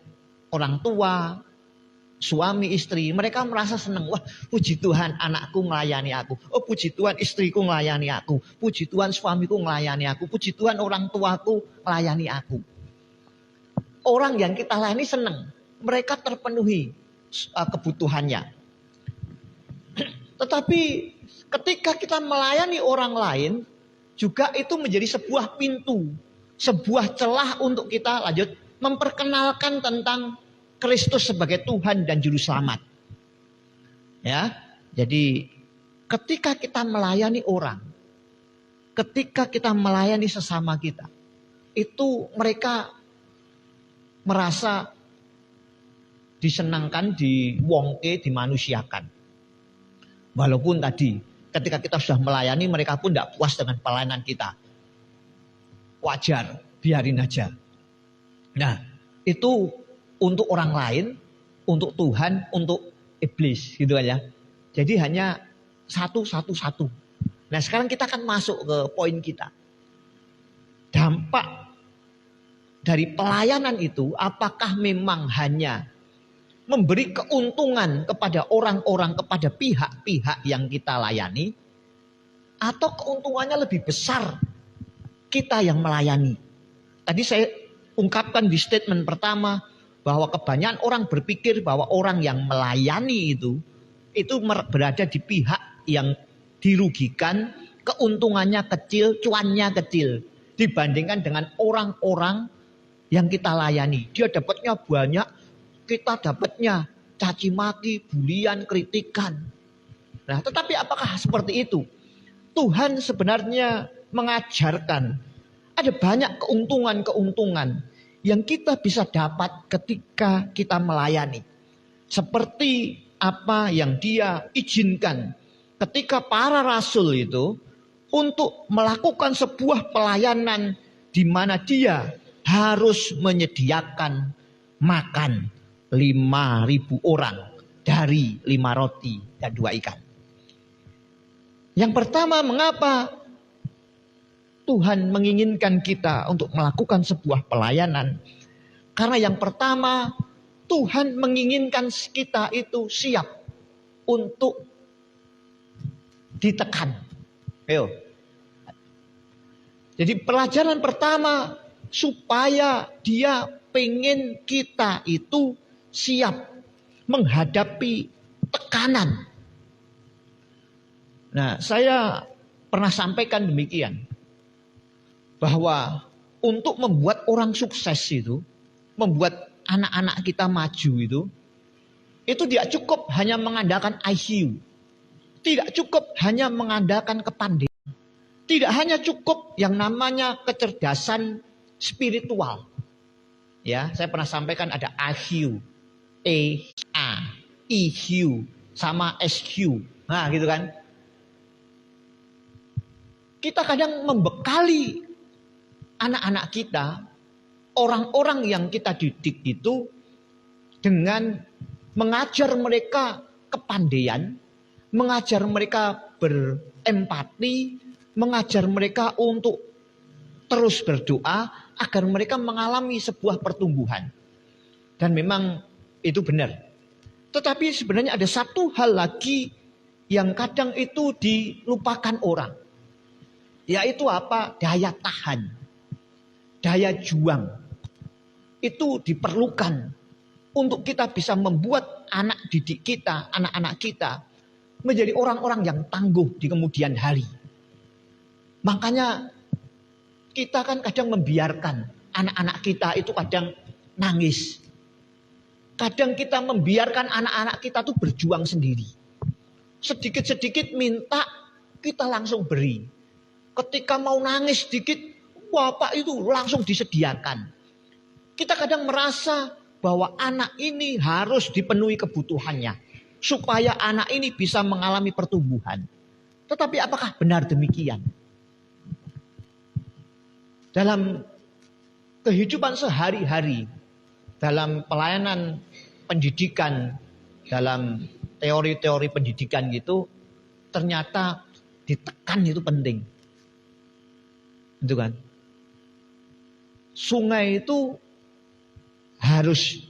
orang tua, suami istri, mereka merasa senang. Wah, puji Tuhan anakku melayani aku. Oh, puji Tuhan istriku melayani aku. Puji Tuhan suamiku melayani aku. Puji Tuhan orang tuaku melayani aku. Orang yang kita layani senang. Mereka terpenuhi kebutuhannya. Tetapi ketika kita melayani orang lain, juga itu menjadi sebuah pintu, sebuah celah untuk kita lanjut memperkenalkan tentang Kristus sebagai Tuhan dan Juru Selamat. Ya, jadi ketika kita melayani orang, ketika kita melayani sesama kita, itu mereka merasa disenangkan, diwongke, dimanusiakan. Walaupun tadi ketika kita sudah melayani mereka pun tidak puas dengan pelayanan kita. Wajar, biarin aja. Nah, itu untuk orang lain, untuk Tuhan, untuk iblis gitu kan ya. Jadi hanya satu. Nah sekarang kita akan masuk ke poin kita. Dampak dari pelayanan itu apakah memang hanya memberi keuntungan kepada orang-orang, kepada pihak-pihak yang kita layani, atau keuntungannya lebih besar kita yang melayani. Tadi saya ungkapkan di statement pertama bahwa kebanyakan orang berpikir bahwa orang yang melayani itu berada di pihak yang dirugikan, keuntungannya kecil, cuannya kecil dibandingkan dengan orang-orang yang kita layani. Dia dapatnya banyak, kita dapatnya caci maki, bulian, kritikan. Nah, tetapi apakah seperti itu? Tuhan sebenarnya mengajarkan ada banyak keuntungan-keuntungan yang kita bisa dapat ketika kita melayani. Seperti apa yang Dia izinkan ketika para rasul itu untuk melakukan sebuah pelayanan di mana dia harus menyediakan makan 5.000 orang dari 5 roti dan 2 ikan. Yang pertama, mengapa Tuhan menginginkan kita untuk melakukan sebuah pelayanan? Karena yang pertama, Tuhan menginginkan kita itu siap untuk ditekan. Ayo. Jadi pelajaran pertama, supaya Dia pengen kita itu siap menghadapi tekanan. Nah, saya pernah sampaikan demikian, bahwa untuk membuat orang sukses itu, membuat anak-anak kita maju itu tidak cukup hanya mengandalkan IQ, tidak cukup hanya mengandalkan kepandaian, tidak hanya cukup yang namanya kecerdasan spiritual. Ya, saya pernah sampaikan ada IQ, EQ, sama SQ. Nah, gitu kan. Kita kadang membekali anak-anak kita, orang-orang yang kita didik itu dengan mengajar mereka kepandaian, mengajar mereka berempati, mengajar mereka untuk terus berdoa agar mereka mengalami sebuah pertumbuhan. Dan memang itu benar. Tetapi sebenarnya ada satu hal lagi yang kadang itu dilupakan orang. Yaitu apa? Daya tahan. Daya juang. Itu diperlukan untuk kita bisa membuat anak didik kita, anak-anak kita menjadi orang-orang yang tangguh di kemudian hari. Makanya kita kan kadang membiarkan anak-anak kita itu kadang nangis. Kadang kita membiarkan anak-anak kita tuh berjuang sendiri. Sedikit-sedikit minta, kita langsung beri. Ketika mau nangis sedikit, bapak itu langsung disediakan. Kita kadang merasa bahwa anak ini harus dipenuhi kebutuhannya, supaya anak ini bisa mengalami pertumbuhan. Tetapi apakah benar demikian? Dalam kehidupan sehari-hari, dalam pelayanan pendidikan, dalam teori-teori pendidikan gitu, ternyata ditekan itu penting. Itu kan. Sungai itu harus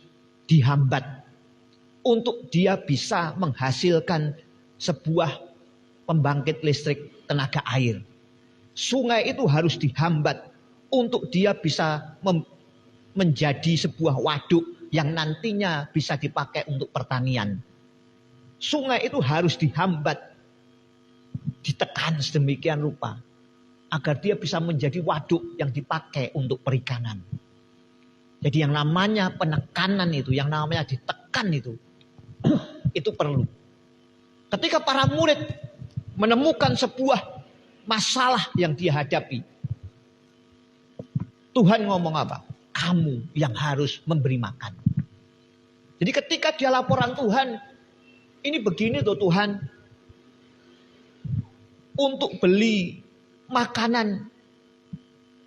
dihambat untuk dia bisa menghasilkan sebuah pembangkit listrik tenaga air. Sungai itu harus dihambat untuk dia bisa menjadi sebuah waduk yang nantinya bisa dipakai untuk pertanian. Sungai itu harus dihambat, ditekan sedemikian rupa agar dia bisa menjadi waduk yang dipakai untuk perikanan. Jadi yang namanya penekanan itu, yang namanya ditekan itu perlu. Ketika para murid menemukan sebuah masalah yang dia hadapi, Tuhan ngomong apa? Kamu yang harus memberi makan. Jadi ketika dia laporan Tuhan, ini begini tuh Tuhan, untuk beli makanan,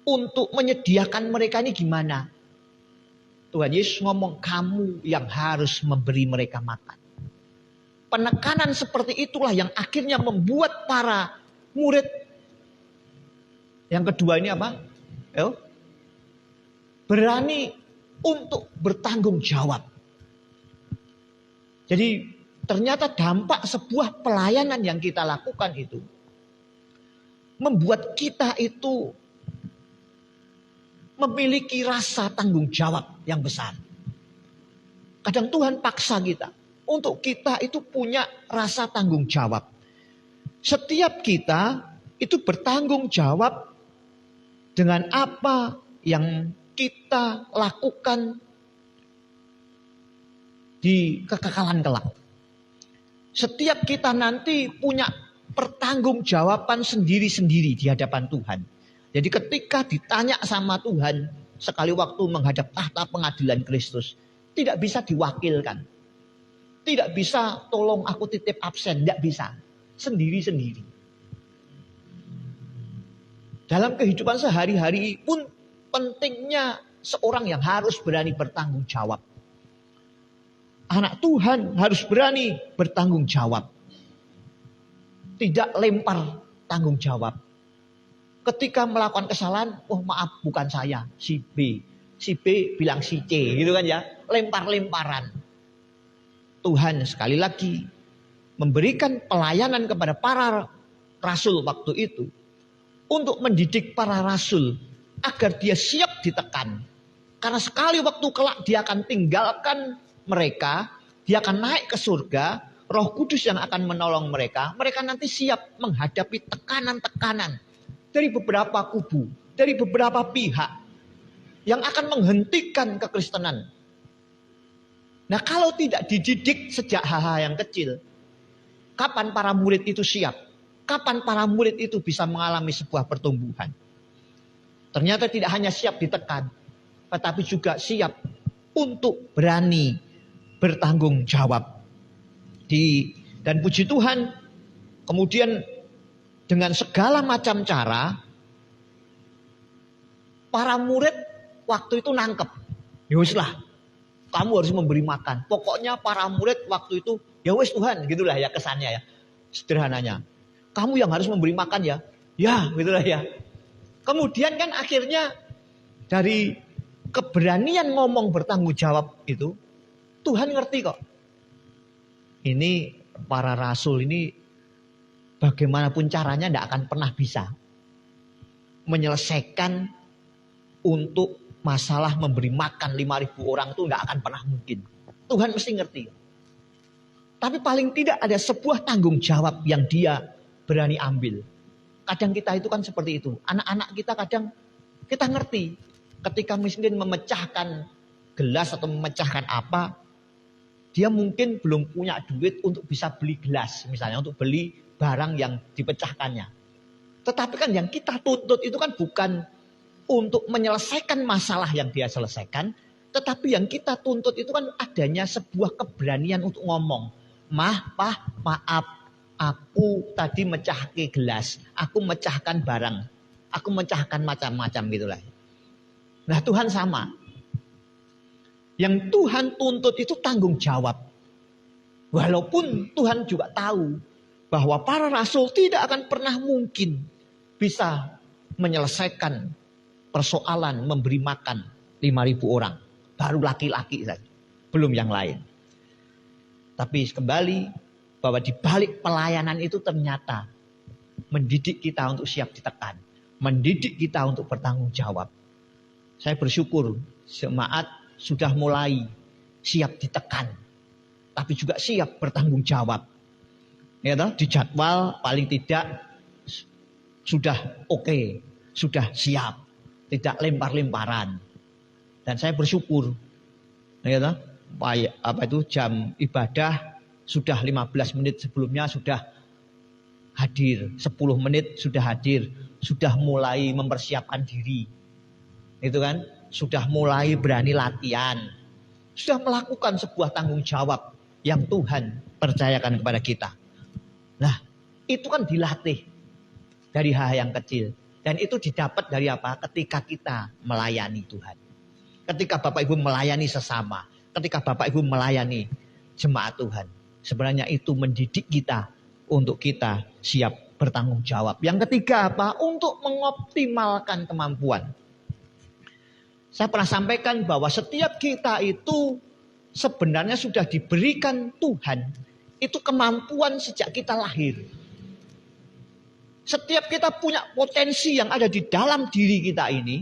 untuk menyediakan mereka ini gimana? Tuhan Yesus ngomong, kamu yang harus memberi mereka makan. Penekanan seperti itulah yang akhirnya membuat para murid. Yang kedua ini apa? Berani untuk bertanggung jawab. Jadi ternyata dampak sebuah pelayanan yang kita lakukan itu membuat kita itu memiliki rasa tanggung jawab yang besar. Kadang Tuhan paksa kita untuk kita itu punya rasa tanggung jawab. Setiap kita itu bertanggung jawab dengan apa yang kita lakukan di kekekalan kelak. Setiap kita nanti punya pertanggungjawaban sendiri-sendiri di hadapan Tuhan. Jadi ketika ditanya sama Tuhan sekali waktu menghadap tahta pengadilan Kristus, tidak bisa diwakilkan. Tidak bisa tolong aku titip absen, tidak bisa. Sendiri-sendiri. Dalam kehidupan sehari-hari pun pentingnya seorang yang harus berani bertanggung jawab. Anak Tuhan harus berani bertanggung jawab. Tidak lempar tanggung jawab. Ketika melakukan kesalahan, oh maaf bukan saya, si B. Si B bilang si C, gitu kan ya. Lempar-lemparan. Tuhan sekali lagi memberikan pelayanan kepada para rasul waktu itu. Untuk mendidik para rasul agar dia siap ditekan. Karena sekali waktu kelak dia akan tinggalkan mereka, dia akan naik ke surga, Roh Kudus yang akan menolong mereka. Mereka nanti siap menghadapi tekanan-tekanan dari beberapa kubu, dari beberapa pihak yang akan menghentikan kekristenan. Nah, kalau tidak dididik sejak hal-hal yang kecil, kapan para murid itu siap? Kapan para murid itu bisa mengalami sebuah pertumbuhan? Ternyata tidak hanya siap ditekan, tetapi juga siap untuk berani bertanggung jawab. Dan puji Tuhan, kemudian dengan segala macam cara, para murid waktu itu nangkep. Ya wis lah, kamu harus memberi makan. Pokoknya para murid waktu itu, ya wis Tuhan, gitulah ya kesannya ya. Sederhananya. Kamu yang harus memberi makan ya. Ya, gitulah ya. Kemudian kan akhirnya dari keberanian ngomong bertanggung jawab itu, Tuhan ngerti kok. Ini para rasul ini bagaimanapun caranya tidak akan pernah bisa menyelesaikan untuk masalah memberi makan 5.000 orang itu tidak akan pernah mungkin. Tuhan mesti ngerti. Tapi paling tidak ada sebuah tanggung jawab yang dia berani ambil. Kadang kita itu kan seperti itu. Anak-anak kita kadang kita ngerti. Ketika mungkin memecahkan gelas atau memecahkan apa, dia mungkin belum punya duit untuk bisa beli gelas, misalnya untuk beli barang yang dipecahkannya. Tetapi kan yang kita tuntut itu kan bukan untuk menyelesaikan masalah yang dia selesaikan, tetapi yang kita tuntut itu kan adanya sebuah keberanian untuk ngomong, "Mah, Pah, maaf, aku tadi mecahkan gelas, aku mecahkan barang, aku mecahkan macam-macam gitulah." Nah, Tuhan sama. Yang Tuhan tuntut itu tanggung jawab. Walaupun Tuhan juga tahu bahwa para rasul tidak akan pernah mungkin bisa menyelesaikan persoalan memberi makan 5.000 orang. Baru laki-laki saja, belum yang lain. Tapi kembali bahwa di balik pelayanan itu ternyata mendidik kita untuk siap ditekan. Mendidik kita untuk bertanggung jawab. Saya bersyukur jemaat sudah mulai siap ditekan, tapi juga siap bertanggung jawab. Ya toh, di jadwal paling tidak sudah oke, sudah siap, tidak lempar-lemparan. Dan saya bersyukur, ya toh, jam ibadah sudah 15 menit sebelumnya sudah hadir, 10 menit sudah hadir, sudah mulai mempersiapkan diri, itu kan? Sudah mulai berani latihan. Sudah melakukan sebuah tanggung jawab yang Tuhan percayakan kepada kita. Nah, itu kan dilatih dari hal yang kecil. Dan itu didapat dari apa? Ketika kita melayani Tuhan. Ketika Bapak Ibu melayani sesama. Ketika Bapak Ibu melayani jemaat Tuhan. Sebenarnya itu mendidik kita untuk kita siap bertanggung jawab. Yang ketiga apa? Untuk mengoptimalkan kemampuan. Saya pernah sampaikan bahwa setiap kita itu sebenarnya sudah diberikan Tuhan itu kemampuan sejak kita lahir. Setiap kita punya potensi yang ada di dalam diri kita ini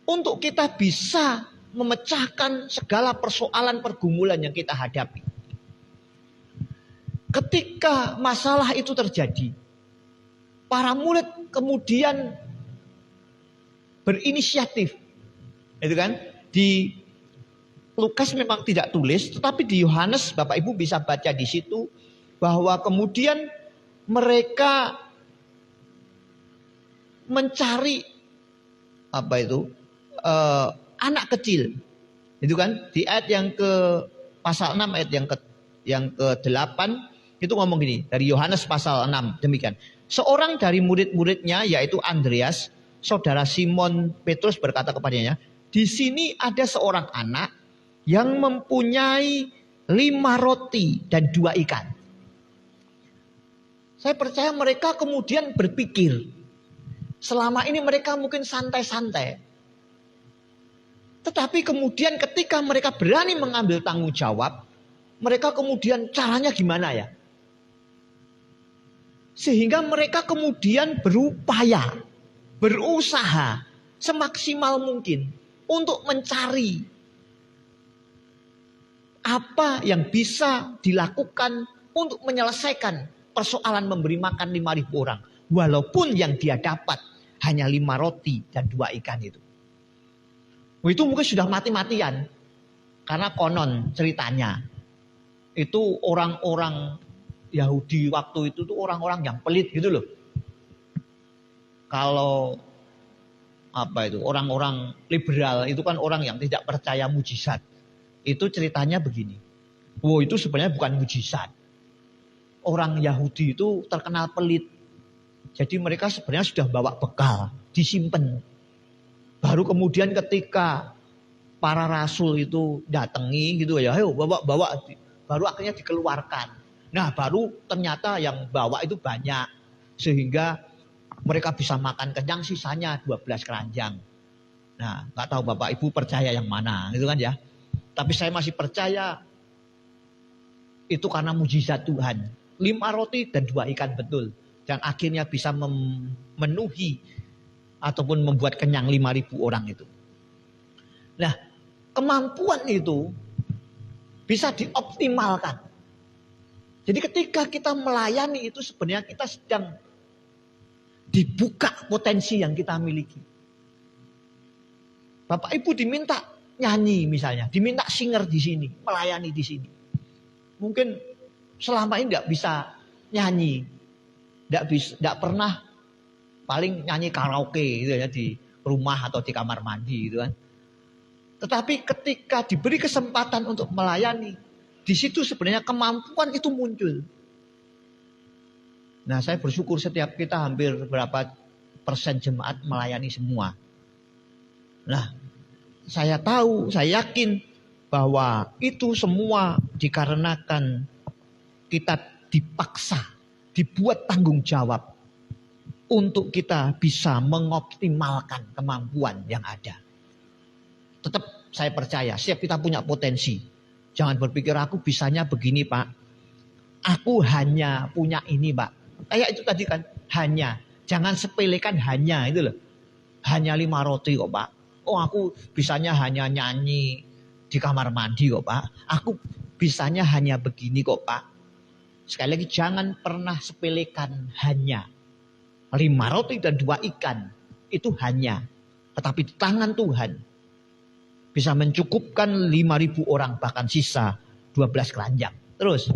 untuk kita bisa memecahkan segala persoalan pergumulan yang kita hadapi. ketika masalah itu terjadi, para murid kemudian berinisiatif. Itu kan? Di Lukas memang tidak tulis, tetapi di Yohanes Bapak Ibu bisa baca di situ bahwa kemudian mereka mencari anak kecil. Itu kan? Di ayat yang ke pasal 6 ayat yang ke-8 itu ngomong gini, dari Yohanes pasal 6 demikian. Seorang dari murid-muridnya yaitu Andreas, saudara Simon Petrus berkata kepadanya, di sini ada seorang anak yang mempunyai 5 roti dan 2 ikan. Saya percaya mereka kemudian berpikir, selama ini mereka mungkin santai-santai. Tetapi kemudian ketika mereka berani mengambil tanggung jawab, mereka kemudian caranya gimana ya? Sehingga mereka kemudian berupaya, berusaha semaksimal mungkin untuk mencari apa yang bisa dilakukan untuk menyelesaikan persoalan memberi makan 5.000 orang. Walaupun yang dia dapat hanya 5 roti dan 2 ikan itu. Itu mungkin sudah mati-matian. Karena konon ceritanya. Itu orang-orang Yahudi waktu itu tuh orang-orang yang pelit gitu loh. Kalau orang-orang liberal itu kan orang yang tidak percaya mujizat. Itu ceritanya begini. Itu sebenarnya bukan mujizat. Orang Yahudi itu terkenal pelit. Jadi mereka sebenarnya sudah bawa bekal, disimpan. Baru kemudian ketika para rasul itu datangi gitu ya, ayo bawa, baru akhirnya dikeluarkan. Nah baru ternyata yang bawa itu banyak. Sehingga mereka bisa makan kenyang, sisanya 12 keranjang. Nah gak tahu Bapak Ibu percaya yang mana gitu kan ya. Tapi saya masih percaya itu karena mujizat Tuhan. 5 roti dan 2 ikan betul. Dan akhirnya bisa memenuhi ataupun membuat kenyang 5.000 orang itu. Nah, kemampuan itu bisa dioptimalkan. Jadi ketika kita melayani itu sebenarnya kita sedang dibuka potensi yang kita miliki. Bapak Ibu diminta nyanyi misalnya, diminta singer di sini, melayani di sini. Mungkin selama ini tidak bisa nyanyi, tidak pernah paling nyanyi karaoke gitu ya di rumah atau di kamar mandi gitu kan. Tetapi ketika diberi kesempatan untuk melayani, di situ sebenarnya kemampuan itu muncul. Nah, saya bersyukur setiap kita hampir berapa persen jemaat melayani semua. Nah, saya tahu, saya yakin bahwa itu semua dikarenakan kita dipaksa, dibuat tanggung jawab untuk kita bisa mengoptimalkan kemampuan yang ada. Tetap saya percaya, setiap kita punya potensi. Jangan berpikir aku bisanya begini Pak. Aku hanya punya ini Pak. Kayak itu tadi kan, hanya. Jangan sepelekan hanya itu loh. Hanya 5 roti kok Pak. Oh aku bisanya hanya nyanyi di kamar mandi kok Pak. Aku bisanya hanya begini kok Pak. Sekali lagi jangan pernah sepelekan hanya. 5 roti dan 2 ikan itu hanya. Tetapi di tangan Tuhan bisa mencukupkan 5.000 orang bahkan sisa 12 keranjang. Terus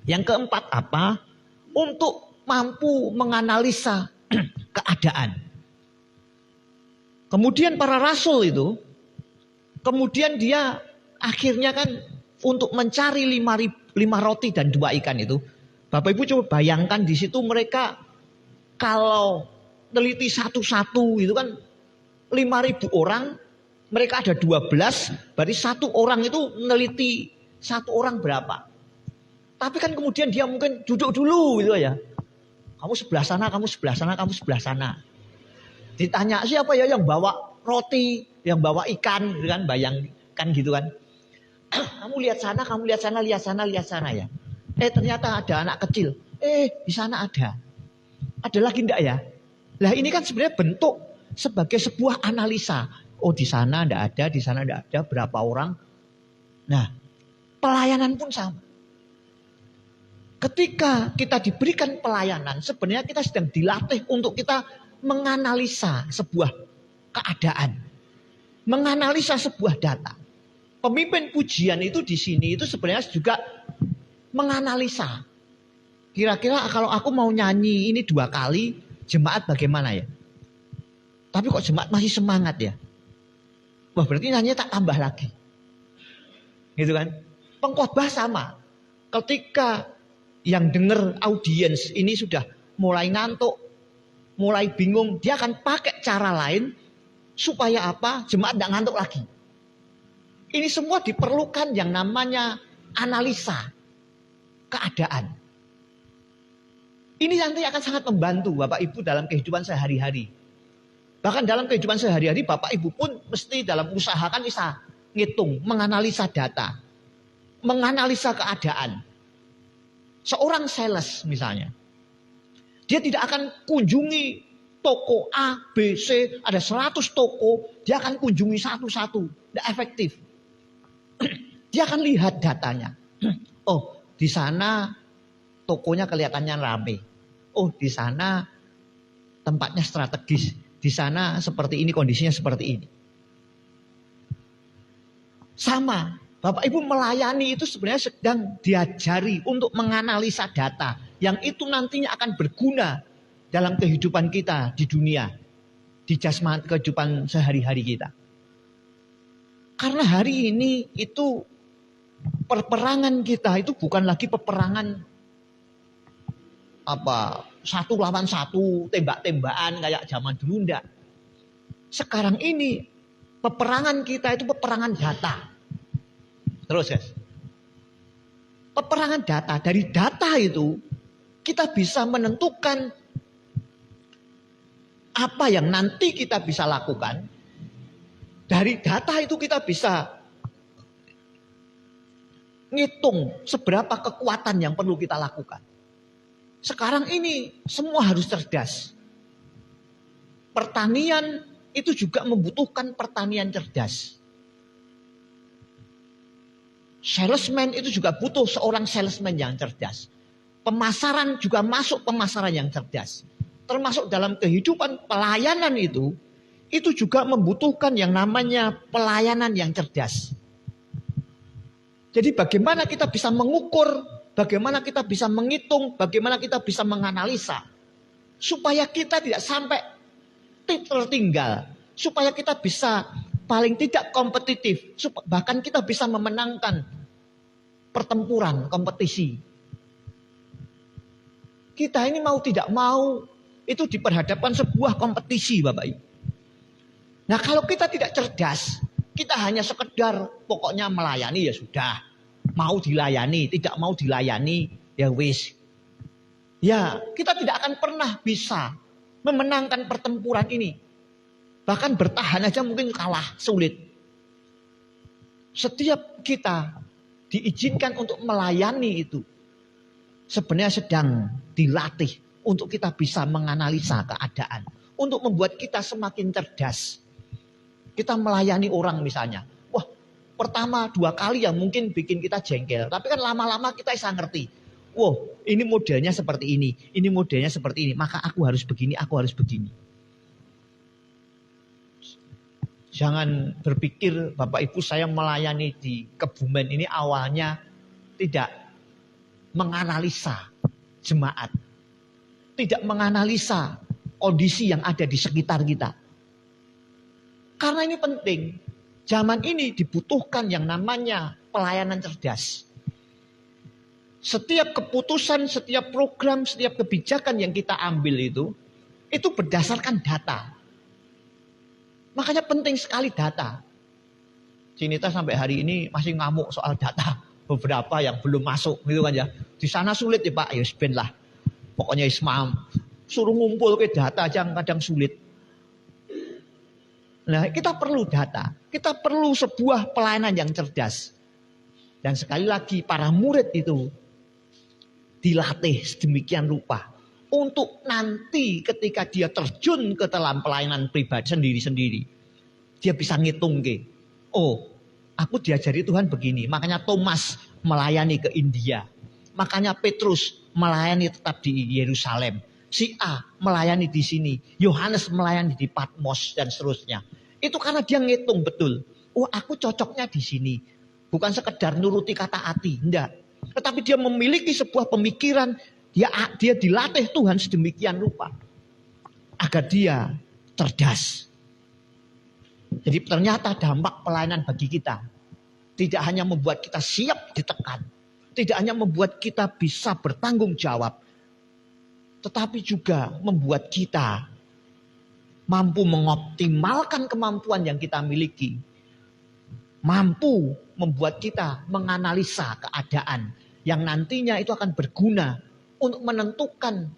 yang keempat apa? Untuk mampu menganalisa keadaan. Kemudian para rasul itu, kemudian dia akhirnya kan untuk mencari 5 roti dan 2 ikan itu. Bapak Ibu coba bayangkan di situ mereka kalau teliti satu-satu itu kan 5.000 orang, mereka ada 12, berarti satu orang itu meneliti satu orang berapa. Tapi kan kemudian dia mungkin duduk dulu gitu ya. Kamu sebelah sana, kamu sebelah sana, kamu sebelah sana. Ditanya siapa ya yang bawa roti, yang bawa ikan, gitu kan, bayangkan gitu kan. Kamu lihat sana, kamu lihat sana, lihat sana, lihat sana ya. Ternyata ada anak kecil. Di sana ada. Ada lagi enggak ya? Lah ini kan sebenarnya bentuk sebagai sebuah analisa. Oh di sana enggak ada, di sana enggak ada, berapa orang. Nah, pelayanan pun sama. ketika kita diberikan pelayanan, sebenarnya kita sedang dilatih untuk kita menganalisa sebuah keadaan, menganalisa sebuah data. Pemimpin pujian itu di sini itu sebenarnya juga menganalisa. Kira-kira kalau aku mau nyanyi ini 2 kali, jemaat bagaimana ya? Tapi kok jemaat masih semangat ya? Wah, berarti nyanyinya tak tambah lagi. Gitu kan? Pengkhotbah sama. Ketika yang dengar audiens ini sudah mulai ngantuk, mulai bingung, dia akan pakai cara lain supaya apa? Jemaat tidak ngantuk lagi. Ini semua diperlukan yang namanya analisa keadaan. Ini nanti akan sangat membantu Bapak Ibu dalam kehidupan sehari-hari. Bahkan dalam kehidupan sehari-hari Bapak Ibu pun mesti dalam usaha kan bisa ngitung, menganalisa data, menganalisa keadaan. Seorang sales misalnya, dia tidak akan kunjungi toko A, B, C, ada 100 toko, dia akan kunjungi satu-satu, tidak efektif. Dia akan lihat datanya. Oh, di sana tokonya kelihatannya rame. Oh, di sana tempatnya strategis. Di sana seperti ini, kondisinya seperti ini. Sama, Bapak Ibu melayani itu sebenarnya sedang diajari untuk menganalisa data. Yang itu nantinya akan berguna dalam kehidupan kita di dunia. Di jasmani kehidupan sehari-hari kita. Karena hari ini itu peperangan kita itu bukan lagi peperangan apa 1 lawan 1, tembak-tembakan kayak zaman dulu enggak. Sekarang ini peperangan kita itu peperangan data. Terus guys. Peperangan data, dari data itu kita bisa menentukan apa yang nanti kita bisa lakukan. Dari data itu kita bisa ngitung seberapa kekuatan yang perlu kita lakukan. Sekarang ini semua harus cerdas. Pertanian itu juga membutuhkan pertanian cerdas. Salesman itu juga butuh seorang salesman yang cerdas. Pemasaran juga masuk pemasaran yang cerdas. Termasuk dalam kehidupan pelayanan itu juga membutuhkan yang namanya pelayanan yang cerdas. Jadi bagaimana kita bisa mengukur, bagaimana kita bisa menghitung, bagaimana kita bisa menganalisa. Supaya kita tidak sampai tertinggal. Supaya kita bisa paling tidak kompetitif. Bahkan kita bisa memenangkan pertempuran, kompetisi. Kita ini mau tidak mau itu diperhadapkan sebuah kompetisi Bapak Ibu. Nah kalau kita tidak cerdas, kita hanya sekedar pokoknya melayani ya sudah. Mau dilayani, tidak mau dilayani ya wis. Ya kita tidak akan pernah bisa memenangkan pertempuran ini. Bahkan bertahan aja mungkin kalah, sulit. Setiap kita diizinkan untuk melayani itu sebenarnya sedang dilatih untuk kita bisa menganalisa keadaan. Untuk membuat kita semakin cerdas. Kita melayani orang misalnya. Wah, pertama 2 kali yang mungkin bikin kita jengkel. Tapi kan lama-lama kita bisa ngerti. Wah, ini modelnya seperti ini. Ini modelnya seperti ini. Maka aku harus begini, aku harus begini. Jangan berpikir Bapak Ibu saya melayani di Kebumen ini awalnya tidak menganalisa jemaat. Tidak menganalisa kondisi yang ada di sekitar kita. Karena ini penting. Zaman ini dibutuhkan yang namanya pelayanan cerdas. Setiap keputusan, setiap program, setiap kebijakan yang kita ambil itu berdasarkan data. Makanya penting sekali data. Cinita sampai hari ini masih ngamuk soal data. Beberapa yang belum masuk gitu kan ya. Di sana sulit ya Pak, ya ben lah. Pokoknya ismam. Suruh ngumpul ke data aja kadang sulit. Nah kita perlu data. Kita perlu sebuah pelayanan yang cerdas. Dan sekali lagi para murid itu dilatih sedemikian rupa. Untuk nanti ketika dia terjun ke dalam pelayanan pribadi sendiri-sendiri. Dia bisa ngitung ke. Oh aku diajari Tuhan begini. Makanya Thomas melayani ke India. makanya Petrus melayani tetap di Yerusalem. Si A melayani di sini, Yohanes melayani di Patmos dan seterusnya. Itu karena dia ngitung betul. Oh, aku cocoknya di sini. Bukan sekedar nuruti kata hati, enggak. Tetapi dia memiliki sebuah pemikiran, dia dilatih Tuhan sedemikian rupa agar dia cerdas. Jadi ternyata dampak pelayanan bagi kita tidak hanya membuat kita siap ditekan, tidak hanya membuat kita bisa bertanggung jawab, tetapi juga membuat kita mampu mengoptimalkan kemampuan yang kita miliki. Mampu membuat kita menganalisa keadaan yang nantinya itu akan berguna untuk menentukan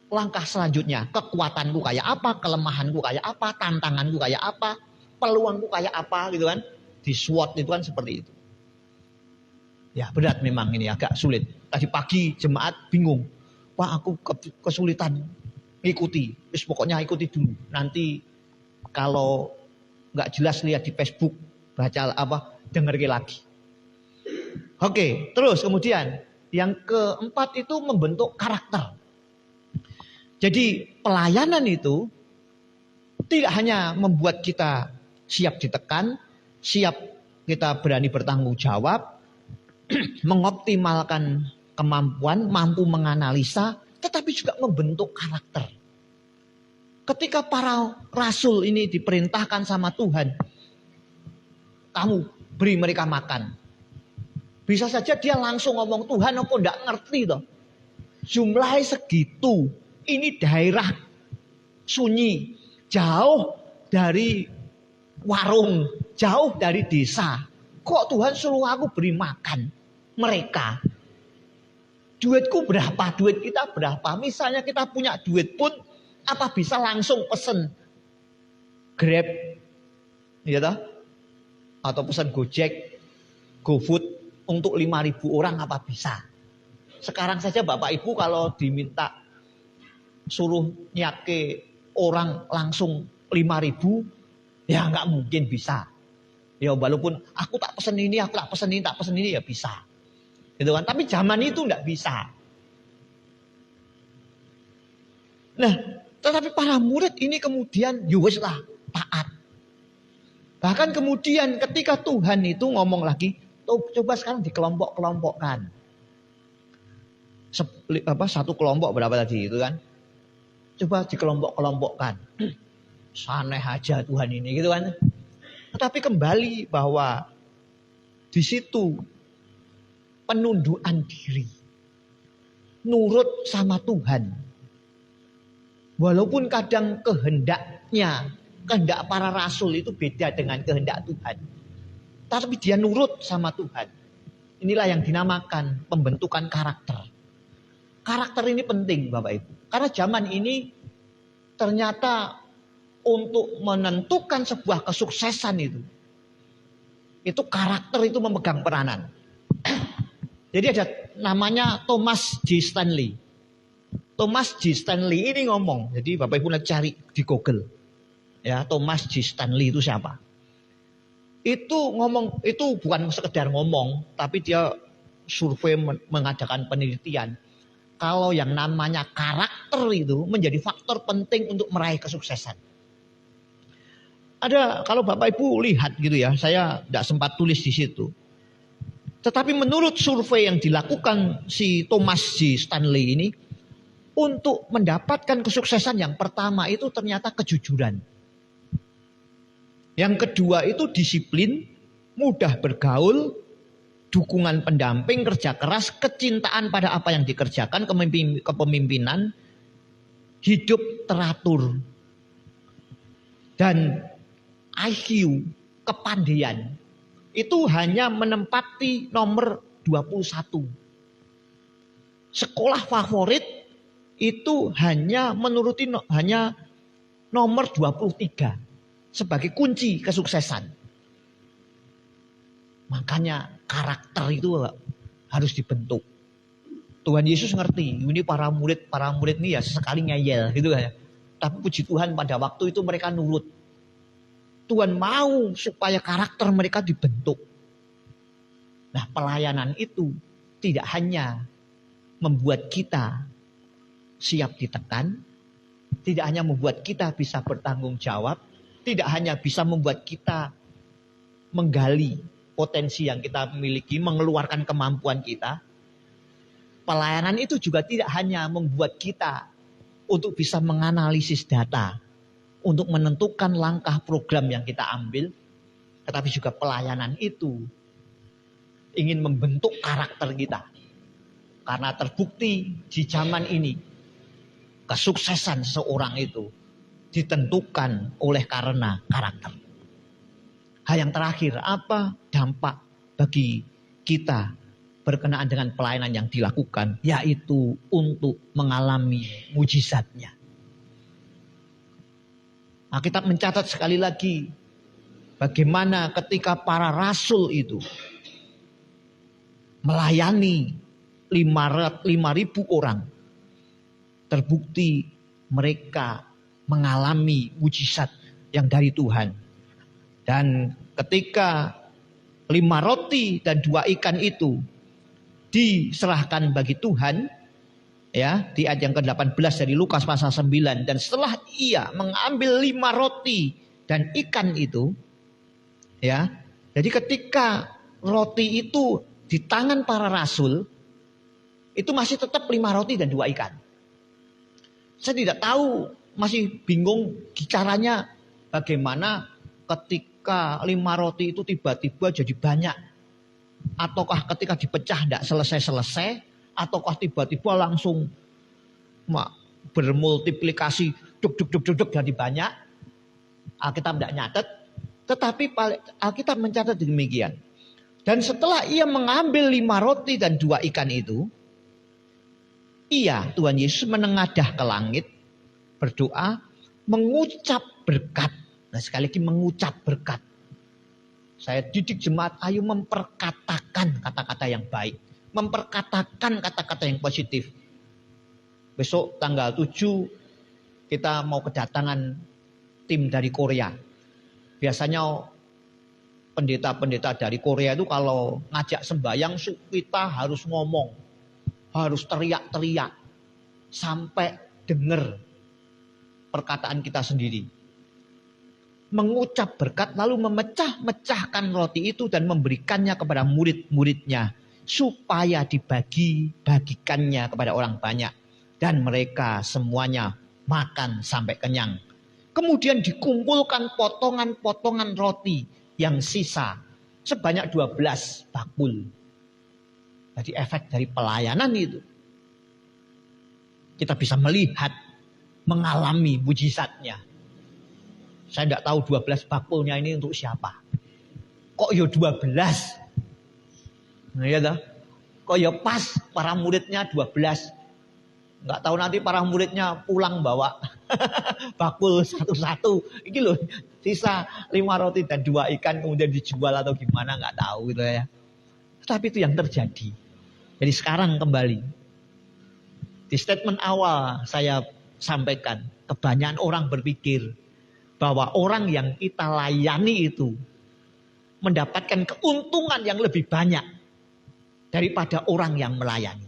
langkah selanjutnya. Kekuatanku kayak apa, kelemahanku kayak apa, tantanganku kayak apa, peluangku kayak apa gitu kan. Di SWOT itu kan seperti itu. Ya berat memang ini agak sulit. Tadi pagi jemaat bingung. Pak aku kesulitan ikuti. Terus pokoknya ikuti dulu. Nanti kalau nggak jelas lihat di Facebook, baca apa, dengar lagi. Oke, terus kemudian yang keempat itu membentuk karakter. Jadi pelayanan itu tidak hanya membuat kita siap ditekan, siap kita berani bertanggung jawab, mengoptimalkan kemampuan, mampu menganalisa, tetapi juga membentuk karakter. Ketika para rasul ini diperintahkan sama Tuhan, kamu beri mereka makan. Bisa saja dia langsung ngomong, Tuhan apa enggak ngerti toh. Jumlahnya segitu. Ini daerah sunyi, jauh dari warung, jauh dari desa. Kok Tuhan suruh aku beri makan mereka? Duitku berapa? Duit kita berapa? Misalnya kita punya duit pun, apa bisa langsung pesen Grab, ya toh? Atau pesan Gojek, GoFood untuk 5.000 orang apa bisa? Sekarang saja Bapak Ibu kalau diminta suruh nyake orang langsung 5.000, ya nggak mungkin bisa. Ya walaupun aku tak pesen ini, tak pesen ini ya bisa. Gitu kan? Tapi zaman itu nggak bisa. Nah, tetapi para murid ini kemudian yowes lah taat. Bahkan kemudian ketika Tuhan itu ngomong lagi, coba sekarang dikelompok-kelompokkan. Satu kelompok berapa tadi itu kan? Coba dikelompok-kelompokkan. Saneh aja Tuhan ini gitu kan. Tetapi kembali bahwa di situ penundukan diri. Nurut sama Tuhan. Walaupun kadang kehendak para rasul itu beda dengan kehendak Tuhan. Tapi dia nurut sama Tuhan. Inilah yang dinamakan pembentukan karakter. Karakter ini penting Bapak Ibu. Karena zaman ini ternyata untuk menentukan sebuah kesuksesan itu karakter itu memegang peranan. Jadi ada namanya Thomas J. Stanley. Thomas J. Stanley ini ngomong. Jadi Bapak Ibu nanti cari di Google. Ya, Thomas J. Stanley itu siapa? Itu ngomong, itu bukan sekedar ngomong, tapi dia survei mengadakan penelitian. Kalau yang namanya karakter itu menjadi faktor penting untuk meraih kesuksesan. Ada, kalau Bapak Ibu lihat gitu ya, saya tidak sempat tulis di situ. Tetapi menurut survei yang dilakukan si Thomas J. Stanley ini, untuk mendapatkan kesuksesan yang pertama itu ternyata kejujuran. Yang kedua itu disiplin, mudah bergaul, dukungan pendamping, kerja keras, kecintaan pada apa yang dikerjakan, kepemimpinan, hidup teratur, dan IQ, kepandaian. Itu hanya menempati nomor 21. Sekolah favorit itu hanya menuruti hanya nomor 23 sebagai kunci kesuksesan. Makanya karakter itu harus dibentuk. Tuhan Yesus ngerti, ini para murid ini ya sesekali ngeyel gitu kan. Tapi puji Tuhan pada waktu itu mereka nurut. Tuhan mau supaya karakter mereka dibentuk. Nah, pelayanan itu tidak hanya membuat kita siap ditekan, tidak hanya membuat kita bisa bertanggung jawab, tidak hanya bisa membuat kita menggali potensi yang kita miliki, mengeluarkan kemampuan kita. Pelayanan itu juga tidak hanya membuat kita untuk bisa menganalisis data, untuk menentukan langkah program yang kita ambil, tetapi juga pelayanan itu ingin membentuk karakter kita. Karena terbukti di zaman ini, kesuksesan seseorang itu ditentukan oleh karena karakter. Hal yang terakhir, apa dampak bagi kita berkenaan dengan pelayanan yang dilakukan? Yaitu untuk mengalami mujizatnya. Alkitab mencatat sekali lagi bagaimana ketika para rasul itu melayani 5.000 orang. Terbukti mereka mengalami mujizat yang dari Tuhan. Dan ketika 5 roti dan 2 ikan itu diserahkan bagi Tuhan, ya, di ayat yang ke-18 dari Lukas pasal 9, dan setelah ia mengambil 5 roti dan ikan itu, ya, jadi ketika roti itu di tangan para rasul, itu masih tetap 5 roti dan 2 ikan. Saya tidak tahu, masih bingung caranya bagaimana ketika 5 roti itu tiba-tiba jadi banyak. Ataukah ketika dipecah tidak selesai-selesai, ataukah tiba-tiba langsung bermultiplikasi duk jadi banyak. Alkitab tidak nyatet, tetapi Alkitab mencatat demikian. Dan setelah ia mengambil 5 roti dan 2 ikan itu, Tuhan Yesus menengadah ke langit, berdoa, mengucap berkat. Nah, sekali lagi mengucap berkat. Saya didik jemaat, ayo memperkatakan kata-kata yang baik. Memperkatakan kata-kata yang positif. Besok tanggal 7 kita mau kedatangan tim dari Korea. Biasanya pendeta-pendeta dari Korea itu kalau ngajak sembahyang kita harus ngomong. Harus teriak-teriak sampai dengar perkataan kita sendiri. Mengucap berkat lalu memecah-mecahkan roti itu dan memberikannya kepada murid-muridnya supaya dibagi-bagikannya kepada orang banyak dan mereka semuanya makan sampai kenyang. Kemudian dikumpulkan potongan-potongan roti yang sisa sebanyak 12 bakul. Jadi efek dari pelayanan itu kita bisa melihat, mengalami mujizatnya. Saya tidak tahu 12 bakulnya ini untuk siapa. Kok ya 12? Nah, ya dah. Kok ya pas para muridnya 12. Enggak tahu nanti para muridnya pulang bawa bakul satu-satu. Ini loh, sisa 5 roti dan 2 ikan kemudian dijual atau gimana enggak tahu gitu ya. Tapi itu yang terjadi. Jadi sekarang kembali. Di statement awal saya sampaikan, kebanyakan orang berpikir bahwa orang yang kita layani itu mendapatkan keuntungan yang lebih banyak daripada orang yang melayani.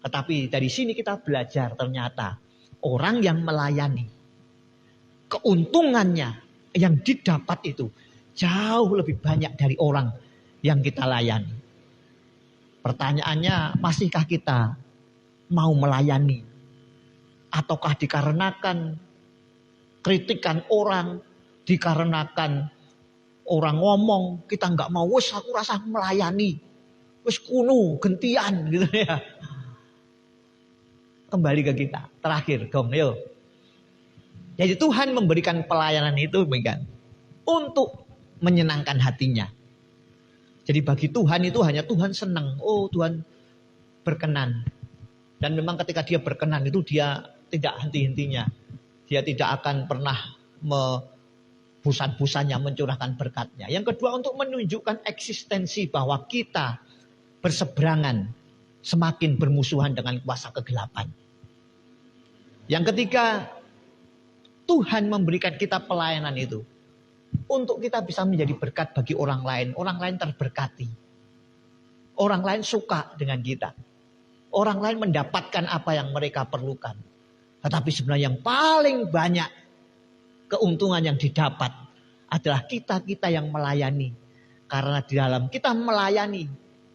Tetapi dari sini kita belajar ternyata orang yang melayani, keuntungannya yang didapat itu jauh lebih banyak dari orang yang kita layani. Pertanyaannya, masihkah kita mau melayani? Ataukah dikarenakan kritikan orang, dikarenakan orang ngomong, kita nggak mau, wes aku rasa melayani, wes kuno, gentian gitu ya. Kembali ke kita, terakhir dong, yuk. Jadi Tuhan memberikan pelayanan itu untuk menyenangkan hatinya. Jadi bagi Tuhan itu hanya Tuhan senang. Oh, Tuhan berkenan. Dan memang ketika dia berkenan itu dia tidak henti-hentinya. Dia tidak akan pernah busan-busannya mencurahkan berkatnya. Yang kedua, untuk menunjukkan eksistensi bahwa kita berseberangan, semakin bermusuhan dengan kuasa kegelapan. Yang ketiga, Tuhan memberikan kita pelayanan itu untuk kita bisa menjadi berkat bagi orang lain terberkati. Orang lain suka dengan kita. Orang lain mendapatkan apa yang mereka perlukan. Tetapi sebenarnya yang paling banyak keuntungan yang didapat adalah kita-kita yang melayani. Karena di dalam kita melayani,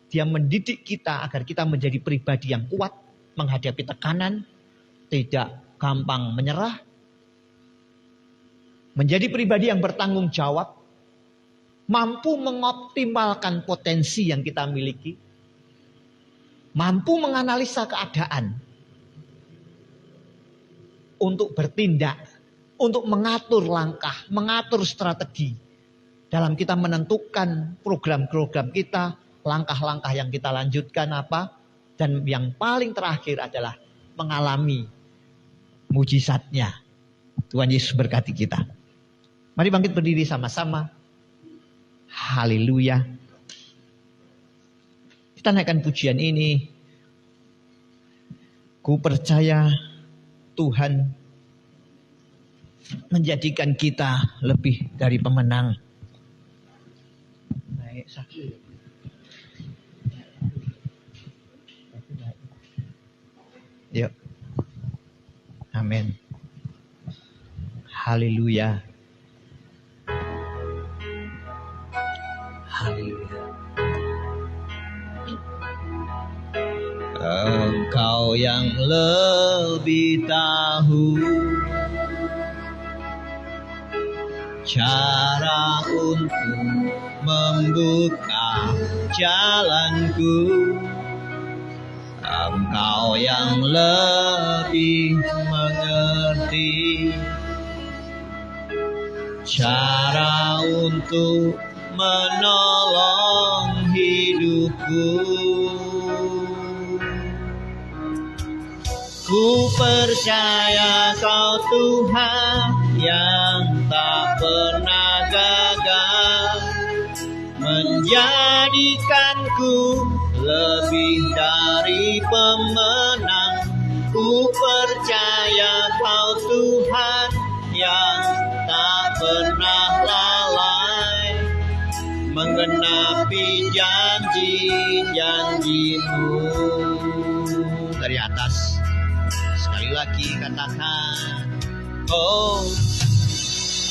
Dia mendidik kita agar kita menjadi pribadi yang kuat, menghadapi tekanan, tidak gampang menyerah, menjadi pribadi yang bertanggung jawab, mampu mengoptimalkan potensi yang kita miliki, mampu menganalisa keadaan untuk bertindak, untuk mengatur langkah, mengatur strategi dalam kita menentukan program-program kita, langkah-langkah yang kita lanjutkan apa, dan yang paling terakhir adalah mengalami mujizatnya. Tuhan Yesus berkati kita. Mari bangkit berdiri sama-sama. Haleluya. Kita naikkan pujian ini. Ku percaya Tuhan menjadikan kita lebih dari pemenang. Naik sakit. Yuk. Amin. Haleluya. Haleluya. Engkau yang lebih tahu cara untuk membuka jalanku. Engkau yang lebih mengerti cara untuk menolong hidupku. Ku percaya Kau Tuhan yang tak pernah gagal, menjadikanku lebih dari pemenang. Ku percaya Kau Tuhan yang tak pernah lalai, menggenapi janji-janji-Mu. Dari atas sekali lagi katakan, oh,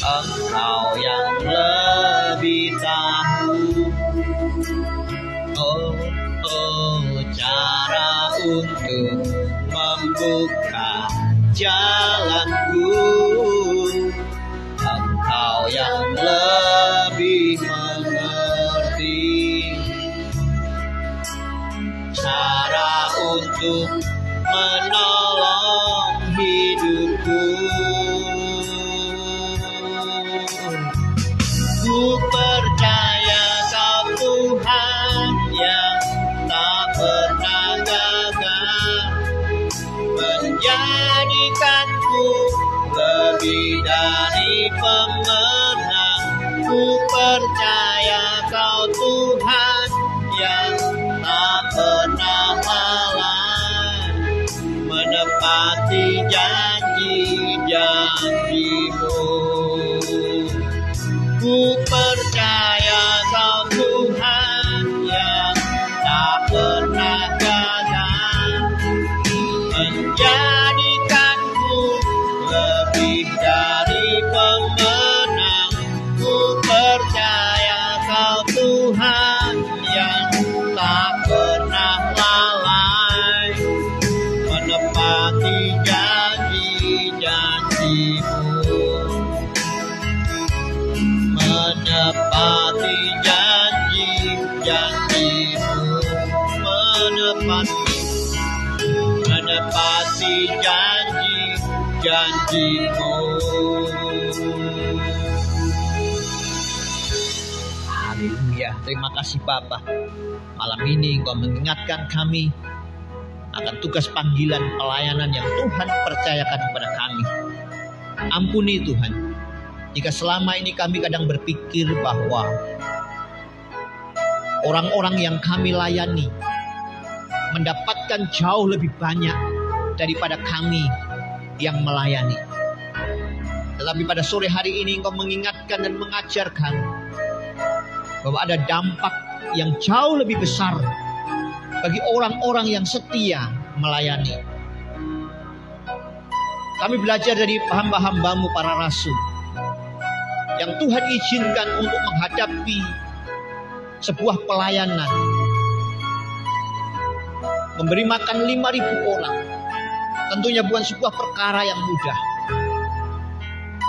Engkau yang lebih tahu, oh, cara untuk membuka jalanku. Engkau yang lebih mengerti cara untuk menolong hidupku. Ku percaya Kau Tuhan yang tak pernah gagal, menjadikanku lebih dari pemenang. Ku percaya Kau Tuhan yang tak pernah lalai, menepati janji-janji-Mu. Ku percaya Kau Tuhan yang tak pernah gagal, menjadikanku lebih dari pemenang. Ku percaya Kau Tuhan yang tak pernah lalai, menepati janji-janji-Mu. Menepati janji-janji-Mu, menepati janji-janji-Mu. Haleluya. Terima kasih Bapa. Malam ini Engkau mengingatkan kami akan tugas panggilan pelayanan yang Tuhan percayakan kepada kami. Ampuni Tuhan, jika selama ini kami kadang berpikir bahwa orang-orang yang kami layani mendapatkan jauh lebih banyak daripada kami yang melayani. Tetapi pada sore hari ini Engkau mengingatkan dan mengajarkan bahwa ada dampak yang jauh lebih besar bagi orang-orang yang setia melayani. Kami belajar dari hamba-hambamu para rasul yang Tuhan izinkan untuk menghadapi sebuah pelayanan, memberi makan 5.000 orang. Tentunya bukan sebuah perkara yang mudah.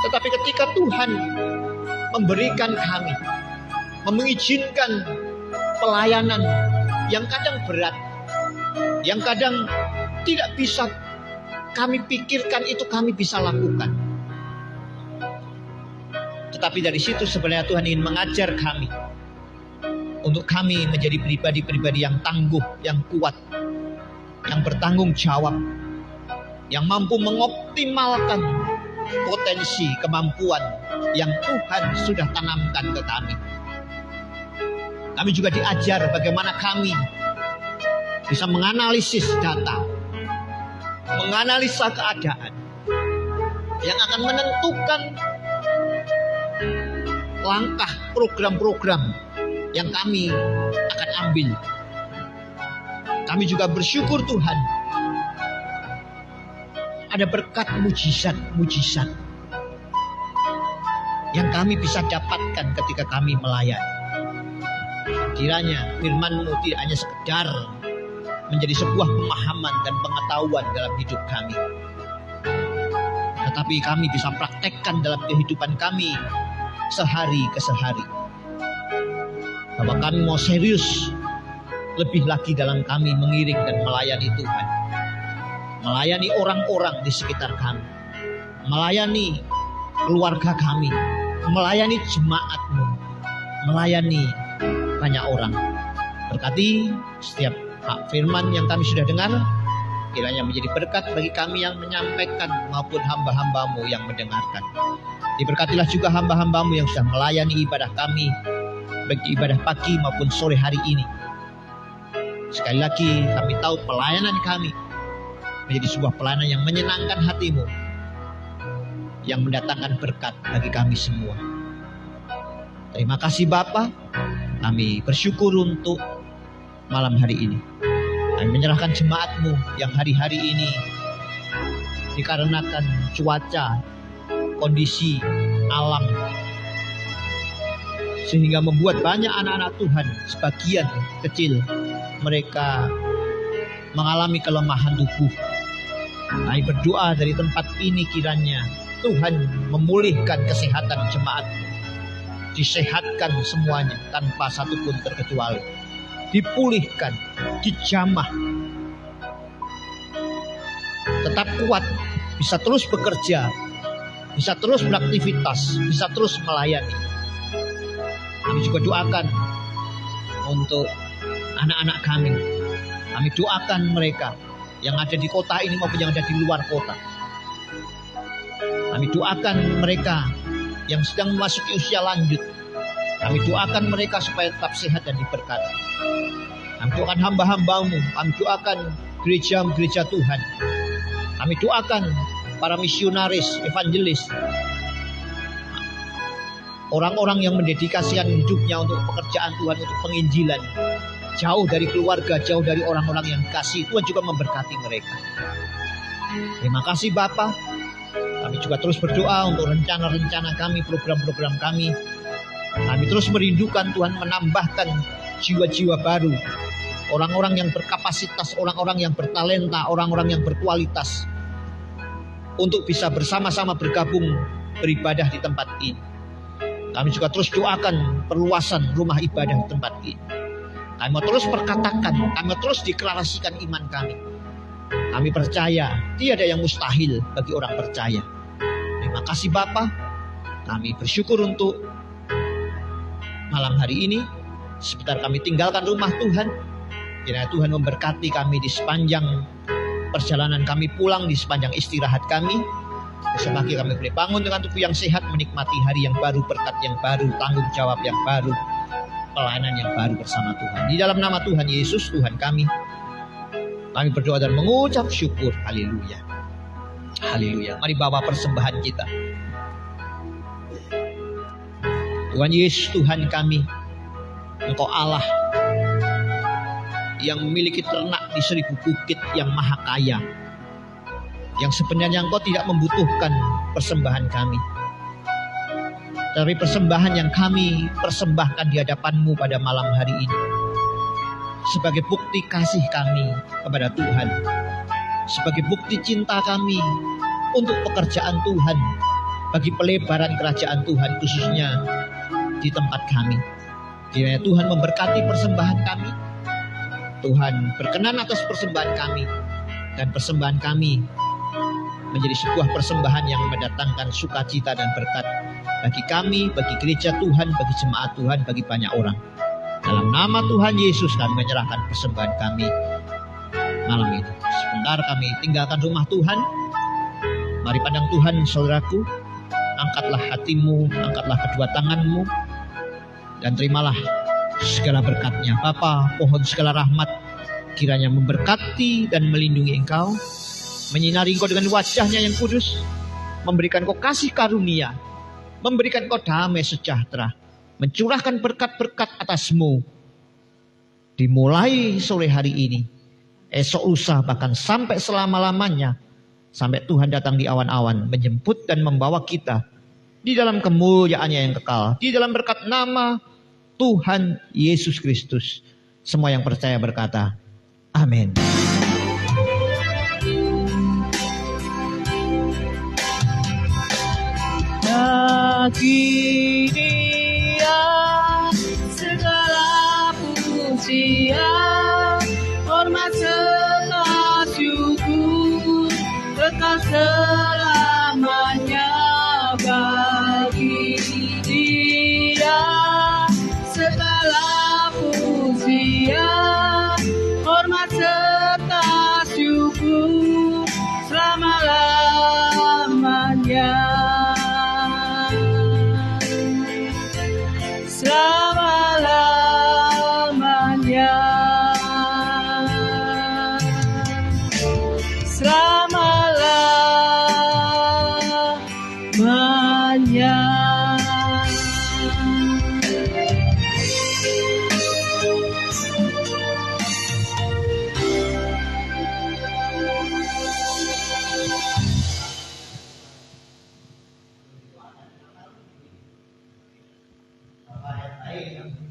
Tetapi ketika Tuhan memberikan kami, mengizinkan pelayanan yang kadang berat, yang kadang tidak bisa kami pikirkan itu kami bisa lakukan. Tetapi dari situ sebenarnya Tuhan ingin mengajar kami untuk kami menjadi pribadi-pribadi yang tangguh, yang kuat, yang bertanggung jawab, yang mampu mengoptimalkan potensi kemampuan yang Tuhan sudah tanamkan ke kami. Kami juga diajar bagaimana kami bisa menganalisis data, menganalisa keadaan yang akan menentukan langkah program-program yang kami akan ambil. Kami juga bersyukur Tuhan ada berkat mujizat-mujizat yang kami bisa dapatkan ketika kami melayani. Kiranya firman-Mu tidak hanya sekedar menjadi sebuah pemahaman dan pengetahuan dalam hidup kami, tetapi kami bisa praktekkan dalam kehidupan kami sehari ke sehari. Bahwa kami mau serius lebih lagi dalam kami mengiring dan melayani Tuhan, melayani orang-orang di sekitar kami, melayani keluarga kami, melayani jemaat-Mu, melayani banyak orang. Berkati setiap firman yang kami sudah dengar, kiranya menjadi berkat bagi kami yang menyampaikan maupun hamba-hamba-Mu yang mendengarkan. Diberkatilah juga hamba-hamba-Mu yang sudah melayani ibadah kami, baik di ibadah pagi maupun sore hari ini. Sekali lagi kami tahu pelayanan kami menjadi sebuah pelayanan yang menyenangkan hati-Mu, yang mendatangkan berkat bagi kami semua. Terima kasih Bapa, kami bersyukur untuk malam hari ini. Kami menyerahkan jemaat-Mu yang hari-hari ini dikarenakan cuaca, kondisi alam, sehingga membuat banyak anak-anak Tuhan, sebagian kecil mereka mengalami kelemahan tubuh. Kami berdoa dari tempat ini kiranya Tuhan memulihkan kesehatan jemaat, disehatkan semuanya tanpa satupun terkecuali, dipulihkan, dijamah, tetap kuat, bisa terus bekerja, bisa terus beraktivitas, bisa terus melayani. Kami juga doakan untuk anak-anak kami. Kami doakan mereka yang ada di kota ini maupun yang ada di luar kota. Kami doakan mereka yang sedang memasuki usia lanjut. Kami doakan mereka supaya tetap sehat dan diberkati. Kami doakan hamba-hamba-Mu. Kami doakan gereja-gereja Tuhan. Kami doakan para misionaris, evangelis, orang-orang yang mendedikasikan hidupnya untuk pekerjaan Tuhan, untuk penginjilan, jauh dari keluarga, jauh dari orang-orang yang dikasihi. Tuhan juga memberkati mereka. Terima kasih Bapa. Kami juga terus berdoa untuk rencana-rencana kami, program-program kami. Kami terus merindukan Tuhan menambahkan jiwa-jiwa baru, orang-orang yang berkapasitas, orang-orang yang bertalenta, orang-orang yang berkualitas, untuk bisa bersama-sama bergabung beribadah di tempat ini. Kami juga terus doakan perluasan rumah ibadah di tempat ini. Kami mau terus perkatakan, kami mau terus deklarasikan iman kami. Kami percaya tiada yang mustahil bagi orang percaya. Terima kasih Bapa. Kami bersyukur untuk malam hari ini. Sebentar kami tinggalkan rumah Tuhan. Kiranya Tuhan memberkati kami di sepanjang perjalanan kami pulang, di sepanjang istirahat kami. Besok pagi kami boleh bangun dengan tubuh yang sehat, menikmati hari yang baru, berkat yang baru, tanggung jawab yang baru, pelayanan yang baru bersama Tuhan. Di dalam nama Tuhan Yesus, Tuhan kami berdoa dan mengucap syukur. Haleluya. Haleluya. Mari bawa persembahan kita. Tuhan Yesus, Tuhan kami, Engkau Allah yang memiliki ternak di 1000 bukit yang maha kaya, yang sebenarnya Engkau tidak membutuhkan persembahan kami, tapi persembahan yang kami persembahkan di hadapan-Mu pada malam hari ini sebagai bukti kasih kami kepada Tuhan, sebagai bukti cinta kami untuk pekerjaan Tuhan, bagi pelebaran kerajaan Tuhan khususnya di tempat kami. Kiranya Tuhan memberkati persembahan kami, Tuhan berkenan atas persembahan kami, dan persembahan kami menjadi sebuah persembahan yang mendatangkan sukacita dan berkat bagi kami, bagi gereja Tuhan, bagi jemaat Tuhan, bagi banyak orang. Dalam nama Tuhan Yesus kami menyerahkan persembahan kami malam ini. Sebentar kami tinggalkan rumah Tuhan. Mari pandang Tuhan, saudaraku. Angkatlah hatimu, angkatlah kedua tanganmu, dan terimalah segala berkat-Nya. Bapa, pohon segala rahmat kiranya memberkati dan melindungi engkau, menyinari engkau dengan wajah-Nya yang kudus, memberikan engkau kasih karunia, memberikan engkau damai sejahtera, mencurahkan berkat-berkat atasmu, dimulai sore hari ini, esok lusa, bahkan sampai selama-lamanya, sampai Tuhan datang di awan-awan, menjemput dan membawa kita di dalam kemuliaan-Nya yang kekal, di dalam berkat nama Tuhan Yesus Kristus. Semua yang percaya berkata, amin. Bagi Dia segala pujian, hormat serta syukur kekal selamanya. Bagi Dia segala pujian, hormat serta syukur selama-lamanya. Selama-lamanya, selama-lamanya. Baik.